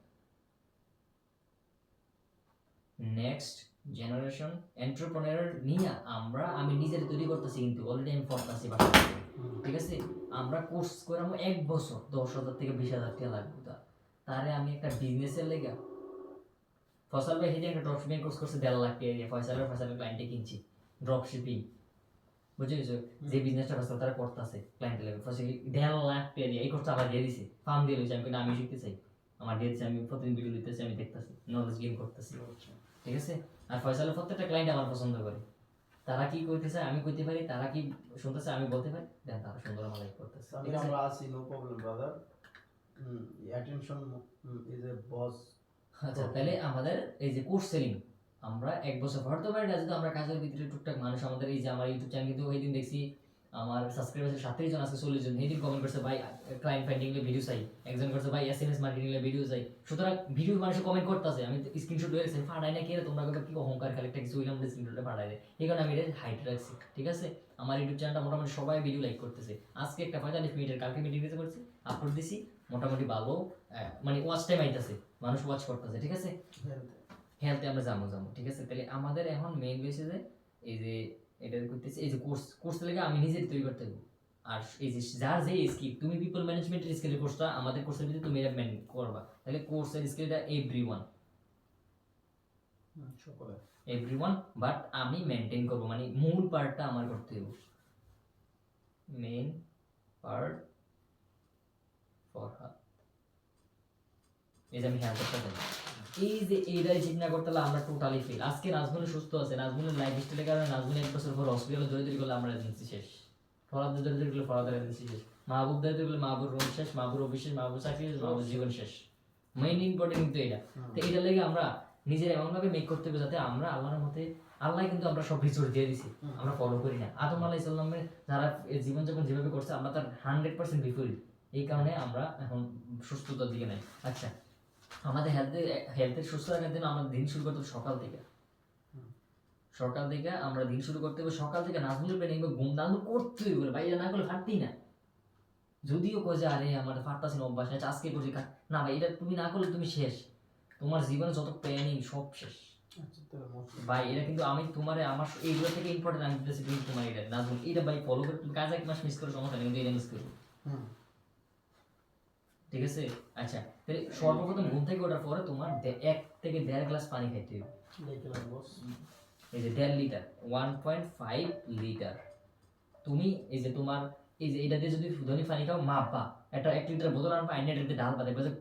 next generation entrepreneur নিয়ে আমি নিজের তৈরি করতেছি, কিন্তু অলরেডি আমি পড়তেছি বাসায়, ঠিক আছে। আমরা কোর্স করে আমি 1 বছর 10,000 থেকে 20,000 টাকা লাগবে, তারে আমি একটা বিজনেসের লেগে ফয়সাল ভাই হেঁটে একটা ড্রপশিপিং কোর্স করছে 1.5 লাখ টাকা দিয়ে, ফয়সালের ক্লায়েন্টে কিনছি ড্রপশিপিং, বুঝেছো? যে বিজনেসটা ফয়সাল তারা করতেছে ক্লায়েন্টের লেগে, ফয়সাল 1.5 লাখ টাকা দিয়ে এই কোর্সটা আবার দিয়ে দিছে, ফার্ম দিয়ে দিয়েছে। আমি শিখতে চাই, আমার দিয়ে দিচ্ছে, আমি প্রতিদিন ভিডিও দিতেছি, আমি দেখতেছি, নলেজ গেইন করতেছি, ঠিক আছে। আর ফয়সালের প্রত্যেকটা ক্লায়েন্ট আমার পছন্দ করে, তারা কি কইতেছে আমি কইতে পারি, তারা কি শুনতেছে আমি বলতে পারি, দেন তারা সুন্দর আমার লাইক করতেছে, ঠিক আছে। আমরা আছি, no problem brother, attention is a boss. আচ্ছা, তাহলে আমাদের এই যে কোর্স সেলিং আমরা 1 বছর পড়তে পারি না, যদি আমরা কাজের ভিতরে টুকটাক মানুষ আমাদের এই যে আমার ইউটিউব চ্যানেল, কিন্তু ওই দিন দেখছি আমার সাবস্ক্রাইবার 37 জন আছে, 40 জন এই দিন কমেন্ট করছে ভাই ক্লায়েন্ট ফাইন্ডিং এর ভিডিও চাই, একজন করছে ভাই এসএমএস মার্কেটিং এর ভিডিও চাই। সুতরাং ভিডিও মানুষ কমেন্ট করতেছে, আমি স্ক্রিনশট লয়ে গেছি, ফাড়াই না কি রে তোমরা কি অহংকার খালি একটা কিছু হইলাম স্ক্রিনশটে ফাড়াই দেয়, এই কারণে আমি এটা হাইড রাখছি, ঠিক আছে। আমার ইউটিউব চ্যানেলটা মোটামুটি সবাই ভিডিও লাইক করতেছে। আজকে একটা 45 মিনিটের, কালকে মিটিং দিতে করছি, আপলোড দিছি, মোটামুটি ভালো মানে ওয়াচ টাইম আইতাছে, মানুষ ওয়াচ করতেছে, ঠিক আছে। হেলথে আমরা যাবো, ঠিক আছে। তাহলে আমাদের এখন মেইন হয়েছে যে এই যে এটা করতেছি, এই যে কোর্স লেগে আমি নিজেই তৈরি করতে হবে। আর এই যে যার যে স্কিল, তুমি পিপল ম্যানেজমেন্টের স্কিলের কোর্সটা আমাদের কোর্সের ভিতরে তুমি এটা মেইন করবা, তাহলে কোর্সের স্কিলটা এভরিওয়ান, বাট আমি মেইনটেইন করব, মানে মূল পার্টটা আমার করতে হবে, মেইন পার্ট ফর হার। এই যে আমি হেলথটা চাই, এই যে এইটাই ঠিক না করতে হলে আমরা টোটালি ফেল। আজকে নাজমুল সুস্থ আছে, নাজমুলের লাইফ স্টাইলের কারণে নাজমুল 1 বছর পর হসপিটালে দৌড়াদৌড়ি করলে আমরা এজেন্সি শেষ, ফরাদের দৌড়াদৌড়ি করলে ফরাদের এজেন্সি শেষ, মাহবুব দৌড়াদৌড়ি করলে মাহবুব রোড শেষ, মাহবুব অবিশেষ, মাহবুব চাকরি শেষ, মাহবুব জীবন শেষ। মেইন ইম্পর্টেন্ট কিন্তু এটা। তো এটার লাগে আমরা নিজের এমনভাবে মেক করতে হবে যাতে আমরা আল্লাহর মতে, আল্লাহ কিন্তু আমরা সব রিসোর্স দিয়ে দিছি, আমরা ফলো করি না। আদম আলাইহিস সালামের যারা জীবনযাপন যেভাবে করছে আমরা তার 100% বিপরীত, এই কারণে আমরা এখন সুস্থতার দিকে নাই। আচ্ছা, আমাদের হেলথের সুস্থ রাখার জন্য আমরা দিন শুরু করতে হবে সকাল থেকে। আমরা দিন শুরু করতে হবে সকাল থেকে। নাজমুলের প্ল্যানিং ঘুম নাজমুল করতেই বলে ভাই, না করলে ফাটতেই না। যদিও কয় যে আরে আমার ফাটতাছি না, অভ্যাস আছে, আজকে করছি না ভাই, এটা তুমি না করলে তুমি শেষ, তোমার জীবনে যত প্ল্যানিং সব শেষ ভাই। এটা কিন্তু আমি তোমার আমার এইগুলো থেকে ইম্পর্টেন্ট আমি দিতেছি, কিন্তু তোমার এটা নাজমুল এটা ভাই ফলো করে, তুমি কাজ 1 মাস মিস করে সমস্যা নেই, কিন্তু এটা মিস করবো, ঠিক আছে। আচ্ছা, তাহলে সর্বপ্রথম ঘুম থেকে ওঠার পরে তোমার 1 থেকে 1.5 গ্লাস পানি খাইতে হবে। এই যে 1.5 লিটার, 1.5 লিটার। তুমি এই যে তোমার এই যে এটা দিয়ে যদি ধনী পানি খাও মাপবা, একটা 1 লিটার বোতল আনবা, আইনে এটা দিয়ে ঢালবা, দেখবা যে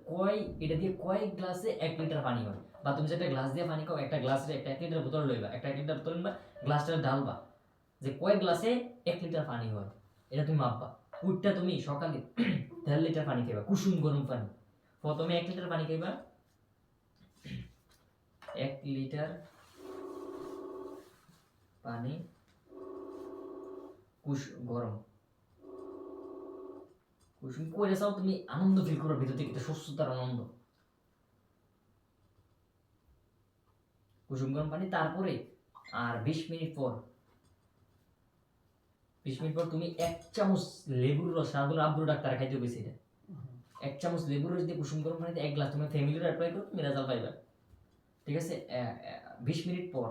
এটা দিয়ে কয় গ্লাসে 1 লিটার পানি হয়। বা তুমি যেটা গ্লাস দিয়ে পানি খাও, একটা গ্লাসে একটা 1 লিটার বোতল লইবা, একটা 1 লিটার বোতল নিবা, গ্লাসটা ঢালবা, যে কয় গ্লাসে 1 লিটার পানি হয়, এটা তুমি মাপবা। উঠটা তুমি সকালে 1.5 লিটার পানি খাইবা, কুসুম গরম পানি। প্রথমে 1 লিটার পানি খাইবা, 1 লিটার পানি গরম কুসুম করে চাও, তুমি আনন্দ ফিল করো ভিতর থেকে, সুস্থতার আনন্দ। কুসুম গরম পানি, তারপরে আর 20 মিনিট পর তুমি 1 চামচ লেবুর রস, সাধারণত আব্দুল ডাক্তার খাইতে গেছে, এটা 1 চামচ লেবুর রস দিয়ে কুসুম গরম পানিতে 1 গ্লাস তুমি ফ্যামিলির অ্যাপ্লাই করো, তুমি রেজাল্ট পাইবা, ঠিক আছে। 20 মিনিট পর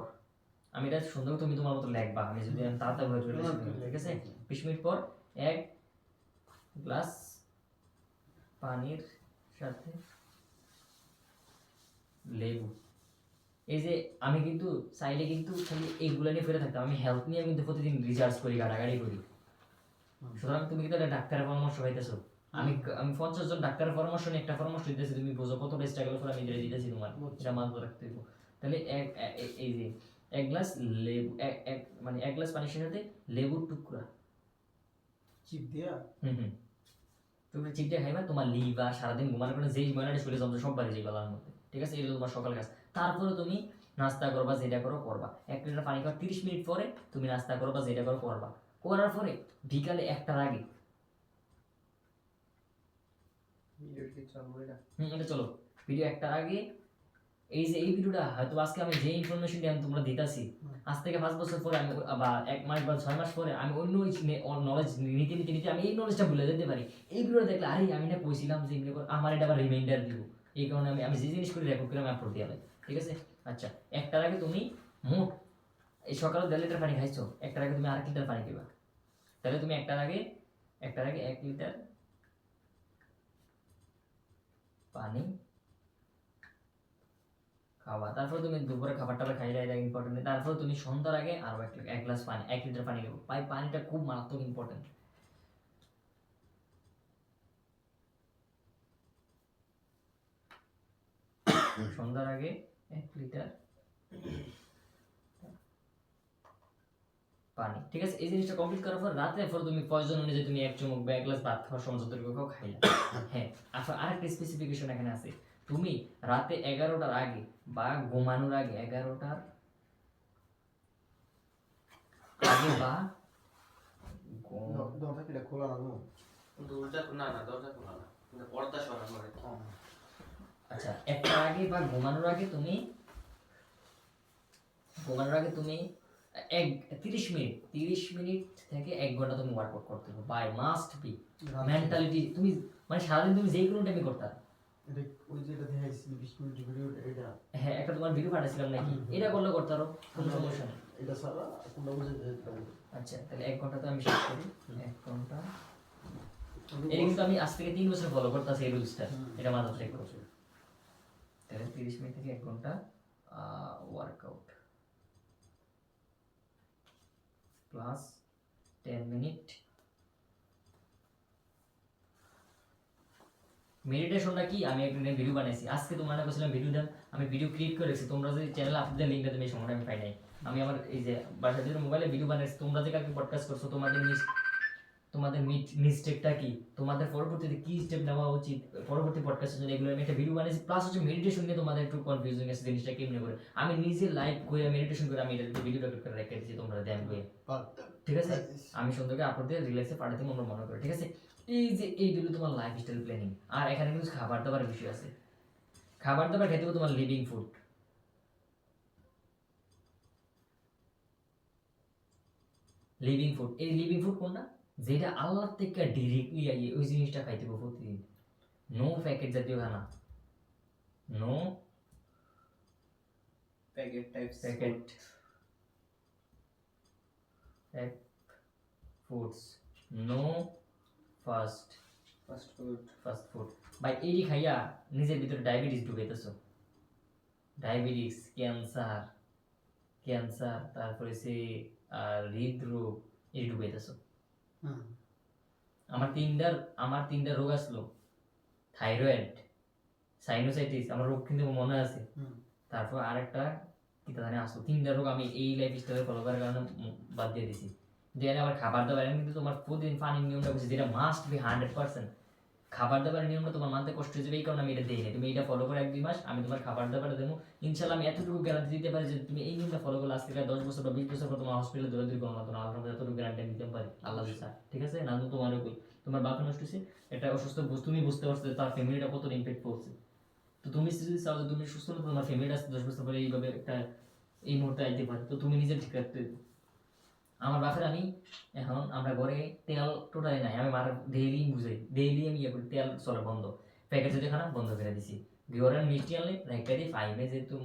আমি এটা সুন্দর তুমি তোমার মতো লিখবা, আমি যদি তাড়াতাড়ি বলে চলে আসি, ঠিক আছে। 20 মিনিট পর 1 গ্লাস পানির সাথে লেবু, এই যে আমি কিন্তু চাইলে কিন্তু খালি এইগুলো নিয়ে ফিরে থাকতাম, আমি হেলথ নিয়ে কিন্তু প্রতিদিন রিসার্চ করি, গাড়াগাড়ি করি। সুতরাং তুমি কিন্তু একটা ডাক্তারের পরামর্শ পাইতেছো। আমি আমি 50 জন ডাক্তারের পরামর্শ নিয়ে একটা পরামর্শ দিতেছি, তুমি বুঝো কতটা স্ট্রাগল করে আমি এটা দিতেছি তোমার, এটা মাথায় রাখতে হবে। তাহলে এই যে এক গ্লাস লেবু, মানে এক গ্লাস পানির সাথে লেবুর টুকরা চিপ দিয়া টুকরা চিপ দিয়ে খাইবা, তোমার লিভার সারাদিন ঘুমানোর কারণে যেই ময়লাটা শরীরে জমছে সব বাড়ি যাবে গলার মধ্যে, ঠিক আছে? এটা তোমার সকাল কাজ। তারপরে তুমি নাস্তা করবা, যেটা করো করবা, 1 লিটার পানি খাওয়ার 30 মিনিট পরে তুমি নাস্তা করবা, যেটা করো করবা, করার পরে বিকালে 1টার আগে এটা চলো ভিডিও 1টার আগে, এই যে এই ভিডিওটা হয়তো আজকে আমি যে ইনফরমেশনটা আমি তোমরা দিতাছি, আজ থেকে 5 বছর পরে আমি বা 1 মাস বা 6 মাস পরে আমি অন্য নলেজ নিতে নিতে নিতে আমি এই নলেজটা ভুলে যেতে পারি। এই ভিডিওটা দেখলে আরে আমি না কইছিলাম যে এমনি করে, আমার এটা আবার রিমাইন্ডার দিব। এই কারণে আমি যে জিনিস করে রেকর্ড করে আমি আপলোড দিয়ে দেই, ঠিক আছে? আচ্ছা, 1টার আগে তুমি মোট এই সকালে 1.5 লিটার পানি খাইছো, 1টার আগে তুমি 1 লিটার পানি খাইবা। তাহলে তুমি 1টার আগে 1 লিটার পানি খাওয়া। তারপর তুমি দুপুরে খাবারটা খাইলে, এটা ইম্পর্টেন্ট। তারপর তুমি সন্ধ্যার আগে আরো 1 গ্লাস পানি, 1 লিটার পানি খাবো। পানিটা খুব মারাত্মক ইম্পর্টেন্ট। সন্ধ্যার আগে 1 লিটার পানি, ঠিক আছে? এই জিনিসটা কমপ্লিট করার পর রাতে পর তুমি প্রয়োজন অনুযায়ী তুমি 1 চুমুক বা 1 গ্লাস ভাত খাওয়ার সময় যতটুকু খাও খাইলা। হ্যাঁ, আচ্ছা, আরেকটা স্পেসিফিকেশন এখানে আছে, তুমি রাতে 11টার আগে বা ঘুমানোর আগে 11টার আগে বা দরজা কিটা খোলা না গো? দরজা না খোলা না, কিন্তু পর্দা সরানো হয়। আচ্ছা, 1টার আগে বা ঘুমানোর আগে তুমি 30 মিনিট থেকে 1 ঘন্টা তুমি ওয়ার্কআউট করতে হবে, বাই মাস্ট বি। মেন্টালিটি তুমি মানে সারাদিন তুমি যেই কোনো টাইমে করতে, এটা ওই যে এটা দেখাইছি 20 মিনিট ভিডিও, এটা হ্যাঁ একটা তোমার ভিডিও পাঠাইছিলাম নাকি, এটা করলে করতে পারো, কোনো সমস্যা নেই। এটা সারা কোনটা বুঝে যেতে। আচ্ছা, তাহলে 1 ঘন্টা তো আমি শেষ করি, 1 ঘন্টা। এটা কিন্তু আমি আজ থেকে 3 বছর ফলো করতেছি এই রুলসটা, এটা মাথা রেখো। তাহলে 30 মিনিট থেকে 1 ঘন্টা ওয়ার্কআউট প্লাস 10 মিনিট মেডিটেশনটা কি, আমি একটা ভিডিও বানাইছি আজকে, তোমার বলছিলাম ভিডিও দেন, আমি ভিডিও ক্রিয়েট করে রেখেছি। তোমরা যে চ্যানেলে আপলোড লিঙ্কটা তুমি এই সময়টা আমি পাই নাই, আমি আমার এই যে বাসার জন্য মোবাইলে ভিডিও বানাইছি। তোমরা যে কালকে পডকাস্ট করছো, তোমাদের মিস্টেকটা কি, তোমাদের পরবর্তীতে কি স্টেপ নেওয়া উচিত পরবর্তী পডকাস্টের জন্য, এগুলো আমি একটা ভিডিও বানিয়েছি। প্লাস হচ্ছে মেডিটেশন নিয়ে তোমাদের একটু কনফিউজিং আছে জিনিসটা কেমনে করে, আমি নিজে লাইভ করে মেডিটেশন করে আমি এটা ভিডিও রেকর্ড করে রেখে দিয়েছি, তোমরা দেন বই, ঠিক আছে? আমি সুন্দরকে আপলোড দিয়ে রিল্যাক্সে পাঠাতে আমরা মনে করি, ঠিক আছে? এই যে এইগুলো তোমার লাইফস্টাইল প্ল্যানিং। আর এখানে কিন্তু খাবার দাবার বিষয় আছে, খাবার দাবার খেতে হবে তোমার লিভিং ফুড। এই লিভিং ফুড কোনটা, যেটা আল্লাহ থেকে ডিরেক্টলি আইয়ে ওই জিনিসটা খাইতে হবে প্রতিদিন। নো প্যাকেট জাতীয় খানা, no packet foods, no fast food. ভাই এই খাইয়া নিজের ভিতরে ডায়াবেটিস ঢুকাইতেছো, ডায়াবেটিস, ক্যান্সার, তারপরে সে হৃদরোগ এই ঢুকাইতেছো। আমার তিনটা রোগ আসলো, থাইরয়েড, সাইনোসাইটিস, আমার রোগ কিন্তু মনে আছে। তারপর আরেকটা কি জানি আসলো, 3টা রোগ আমি এই লাইফস্টাইল ফলো করার কারণে বাদ দিয়ে দিছি। দেন আবার খাবার দাবার কিন্তু তোমার প্রতিদিন পানির নিয়মটা বুঝছি, যেটা মাস্ট বি 100%। খাবার দাবার নিয়মটা তোমার মানতে কষ্ট হয়ে যাবে, এই কারণে আমি এটা দিই না। তুমি এটা ফলো করে 1-2 মাস আমি তোমার খাবার দাবার দেবো, ইনশাল্লাহ আমি এতটুকু গ্যারান্টি দিতে পারি যে তুমি এই নিয়মটা ফলো করলে আজ থেকে 10 বছর বা 20 বছর পর তোমার হসপিটালে দৌড়াদৌড়ি করো না, তোমার আল্লাহ এতটুকু গ্যারান্টি দিতে পারি, আল্লাহ স্যার, ঠিক আছে? না তোমার কই তোমার বাপে নষ্ট হয়েছে, এটা অসুস্থ তুমি বুঝতে পারছো তার ফ্যামিলিটা কত ইম্প্যাক্ট পড়ছে। তো তুমি যদি চাও যে তুমি সুস্থ হলে তোমার ফ্যামিলিটা 10 বছর পরে এইভাবে একটা এই মুহূর্তে আইতে পারে, তো তুমি নিজে ঠিক রাখতে। আমার বাপের আমি এখন আমরা ঘরে তেল টোটালি নাই, আমি মার ডেইলি বুঝাই, ডেইলি আমি ইয়ে করি, তেল চলে বন্ধ, প্যাকেট যদি খানা বন্ধ করে দিছি। ঘরের মিষ্টি আনলে রেখে দিই ফাইমে, যেহেতু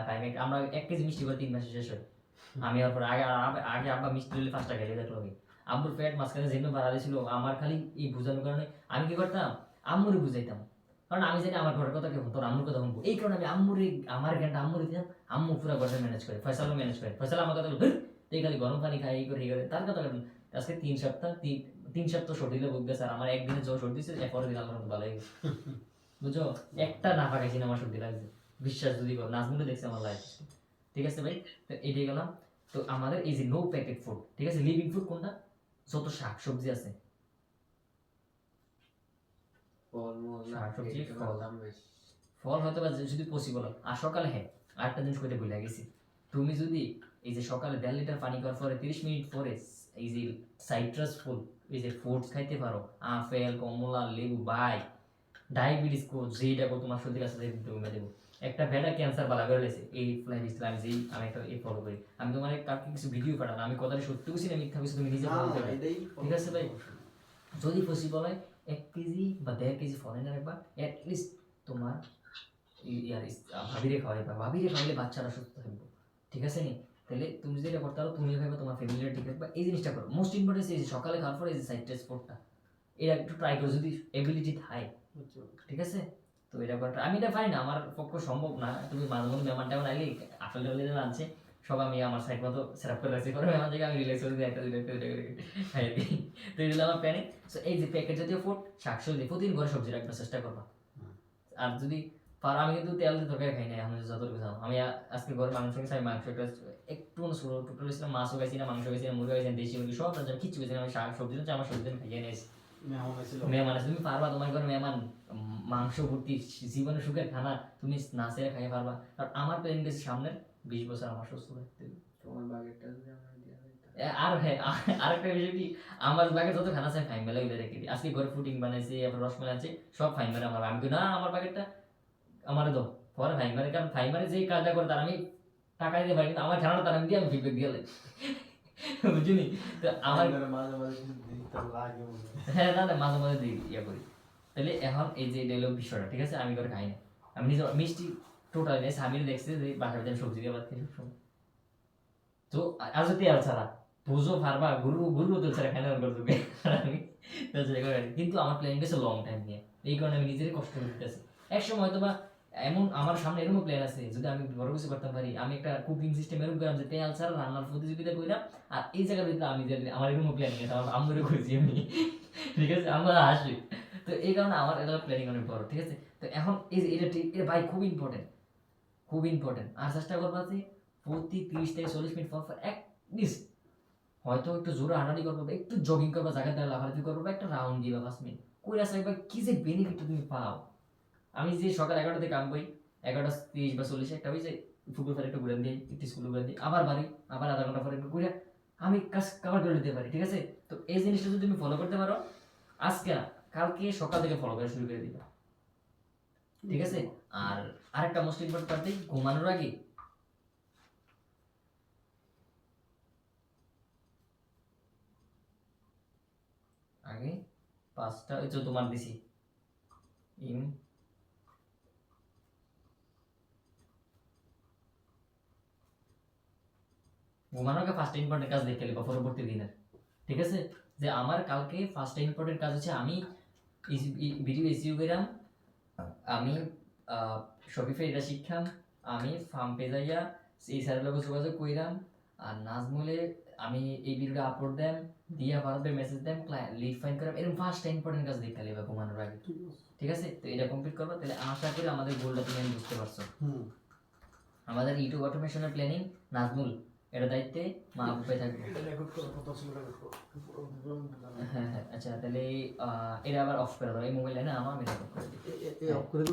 ফাইমে আমরা 1 কেজি মিষ্টি করে 3 মাসে শেষ হয়। আমি ওর পর আগে আব্বা মিষ্টি নিলে 5 টাকা খেলে দেখলো, আব্বুর পেট মাঝখানে যেমনি বাড়া দিয়েছিল, আমার খালি এই বুঝানোর কারণে আমি কি করতাম, আম্মুরে বুঝাইতাম, কারণ আমি জানি আমার ঘরের কথা কেমন, তোর আম্মুর কথা শুনবো, এই কারণে আমি আমার জ্ঞানটা আম্মুরে দিলাম, আম্মু পুরো ঘরটা ম্যানেজ করে, ফয়সালও ম্যানেজ করে, ফয়সাল আমার কথা বলে এই খালি গরম পানি খাই এই করে তার কথা বলেন। আজকে 3 সপ্তাহ সর্দিলে বুঝবে স্যার, আমার একদিনে জ্বর সর্দি দিচ্ছে, এরপরে দিন আমার ভালো হয়ে গেছে, বুঝছো, একটা না পাকাইছি না আমার সর্দি লাগছে, বিশ্বাস যদি করো, নাজমুলে দেখছে আমার লাইফ। ঠিক আছে ভাই, তো এটাই গেলাম। তো আমাদের এই যে নো প্যাকেট ফুড, ঠিক আছে, লিভিং ফুড কোনটা, যত শাক সবজি আছে, ফলমূল না শাকসবজি, খেতে ফল। পারতাম বেশি। ফল হয়তো বা যদি পসিবল হয়। আর সকালে হ্যাঁ আরেকটা জিনিস করতে ভুলে গেছি, তুমি যদি এই যে সকালে 1.5 লিটার পানি খাওয়ার পরে 30 মিনিট পরে এই যে সাইট্রাস ফুড, এই যে ফ্রুটস খাইতে পারো, আপেল, কমলা, লেবু, বাই ডায়াবেটিস কো যেটা কো তোমার শরীর কাছে তুমি দেবো, একটা ভেড়া ক্যান্সার বালা করে লেছে এই লাইফ স্টাইল, আমি একটা এই ফলো করি। আমি তোমার কালকে কিছু ভিডিও পাঠালাম, আমি কথাটা সত্যি বলছি না মিথ্যা বলছি, তুমি নিজে না, বলতে না, পারবে। এটাই ঠিক আছে ভাই, যদি পসিবল হয় 1 কেজি বা 1.5 কেজি ফল এনে রাখবা, অ্যাটলিস্ট তোমার ভাবিরে খাওয়াইবা, ভাবিরে খাওয়াইলে বাচ্চারা সুস্থ থাকবে। ঠিক আছে নি, তাহলে তুমি যদি এটা করতে পারো, তুমি খাইবা, তোমার ফ্যামিলিটা ঠিক রাখবা, এই জিনিসটা করো। মোস্ট ইম্পর্টেন্ট এই যে সকালে খাওয়ার পরে এই যে সাইট্রাস ফুডটা, এটা একটু ট্রাই করো যদি এবিলিটি থাকে, ঠিক আছে। তো এটা করা আমি এটা পারি না, আমার পক্ষে সম্ভব না। তুমি মাঝে মধ্যে মেহমান টেমন আইলে আপেল টাপেল আনছে, সব আমি আমার সাইড মতো সেট করে রাখছি, করে মেহমান থেকে আমি রিল্যাক্স করে দিই, একটা খাই দিই। তো এটা হলো আমার প্ল্যানিং। সো এই যে প্যাকেট জাতীয় ফুড, শাকসবজি, প্রতিদিন ঘরে সবজি রাখবার চেষ্টা করবা। আর যদি পারো, আমি কিন্তু তেল দিয়ে তরকারি খাই না, আমি যতটুকু জানো, আমি আজকে ঘরে মাংস খেয়েছি, আমি মাংস একটু ছোটো টুকরো ছিলাম, মাছও খাইছি না, মাংস খাইছি না, মুরগি খাইছি না, দেশি মুরগি সব রান্না কিচ্ছু খাইছি না, আমি শাক সবজি আমার সবজি খাইয়ে নিয়েছি। মেহমান আছে, তুমি পারবা, তোমার ঘরে মেহমান মাংস ভর্তি জীবনে সুখের খানা তুমি না সেরে খাইয়ে পারবা। কারণ আমার প্ল্যান গেছে সামনের 20 বছর আমার সুস্থ থাকতে হবে। তোমার বাগেরটা যদি আমার দিয়া যাইতো। আর হ্যাঁ আরেকটা বিষয় কি, আমার বাগে যত খানা আছে ফাইন মেলা ওইটা রেখে দিই। আজকে ঘরে ফুডিং বানাইছে, আবার রসমালাই আছে, সব ফাইন মেলা আমার, আমি না আমার বাগেরটা আমার দাও, পরে ফাইন মারে, কারণ ফাইন মারে যেই কাজটা করে তার আমি টাকা দিতে পারি, কিন্তু আমার খানাটা তার আমি দিয়ে আমি ফিডব্যাক দিয়ে লাই। বুঝলি, তো আমার মাঝে মাঝে কিছু দিতে লাগে মনে হয়। হ্যাঁ না না মাঝে মাঝে দিই ইয়া করি। তাহলে এখন এই যে এটা হলো বিষয়টা, ঠিক আছে, আমি করে খাই না, আমি নিজে মিষ্টি টোটাল নেই, আমি দেখছি যে বাসার আমি সবজি দিয়ে বাদ খেয়ে সব। তো আর যদি তেল ছাড়া বুঝো পারবা, গুরু তেল ছাড়া খাই না করে দেবে, আমি তেল ছাড়া করে খাই। কিন্তু আমার প্ল্যানিং গেছে লং টাইম নিয়ে, এই কারণে আমি নিজেরই কষ্ট করতেছি। একসময় হয়তো বা এমন আমার সামনে এরকম প্ল্যান আছে, যদি আমি বড় কিছু করতে পারি, আমি একটা কুকিং সিস্টেম এরকম করলাম যে তেল ছাড়া রান্নার প্রতিযোগিতা কইরা, আর এই জায়গার ভিতরে আমি যে আমার এরকম প্ল্যানিং আছে, আমার আমরে কইছি আমি, ঠিক আছে, আমরা আসি। তো এই কারণে আমার এটা প্ল্যানিং অনেক বড়, ঠিক আছে। তো এখন এই যে এটা ভাই খুব ইম্পর্টেন্ট, খুব ইম্পর্টেন্ট। আর চেষ্টা করবো যে প্রতি 30 থেকে 40 মিনিট পর লিস্ট হয়তো একটু জোরে হাঁটাহাঁটি করবো, একটু জগিং করবো, জায়গায় দাঁড়িয়ে লাফালাফি করবো, একটা রাউন্ড দিবা 5 মিনিট কইরা চাইবা, কি যে বেনিফিট তুমি পাও। আমি যে সকাল 11টাতে কাম করি, 11:30 বা 40 একটা হয়েছে, পুকুর পাড়ে একটু ঘুরে দিই, একটু স্কুলে ঘুরে দিই, আবার বাড়ি, আবার আধা ঘন্টা পরে একটু ঘুরে আমি কাজ কভার করে দিতে পারি, ঠিক আছে। তো এই জিনিসটা যদি তুমি ফলো করতে পারো, আজকে না কালকে সকাল থেকে ফলো করা শুরু করে দিবা, ঠিক আছে। আর আরেকটা মোস্ট ইম্পর্টেন্ট পার্ট, ঘুমানোর আগে আগে 5টা ওই তো তোমার দিছি ঘুমানোর আগে 5টা ইম্পর্টেন্ট কাজ দেখে নেবা পরবর্তী দিনের, ঠিক আছে। যে আমার কালকে 5টা ইম্পর্টেন্ট কাজ হচ্ছে, আমি ভিডিও এসইও কইরাম, আমি শপিফাই এটা শিখলাম, আমি ফার্ম পেজাইয়া এই স্যারের লগে যোগাযোগ কইরাম, আর নাজমুলে আমি এই ভিডিওটা আপলোড দেম, দিয়া ভারতে মেসেজ দেম, লিড ফাইন করাম, এরকম 5টা ইম্পর্টেন্ট কাজ দেখে নেবা ঘুমানোর আগে, ঠিক আছে। তো এটা কমপ্লিট করবা, তাহলে আশা করি আমাদের গোলটা তুমি বুঝতে পারছো। আমাদের ইউটিউব অটোমেশনের প্ল্যানিং নাজমুল এর দায়িত্বে, মা আবুপাই থাকবে। হ্যাঁ হ্যাঁ আচ্ছা, তাহলে এটা আবার অফ করে দাও, এই মোবাইল না আমার আমি রেকর্ড করে দিই।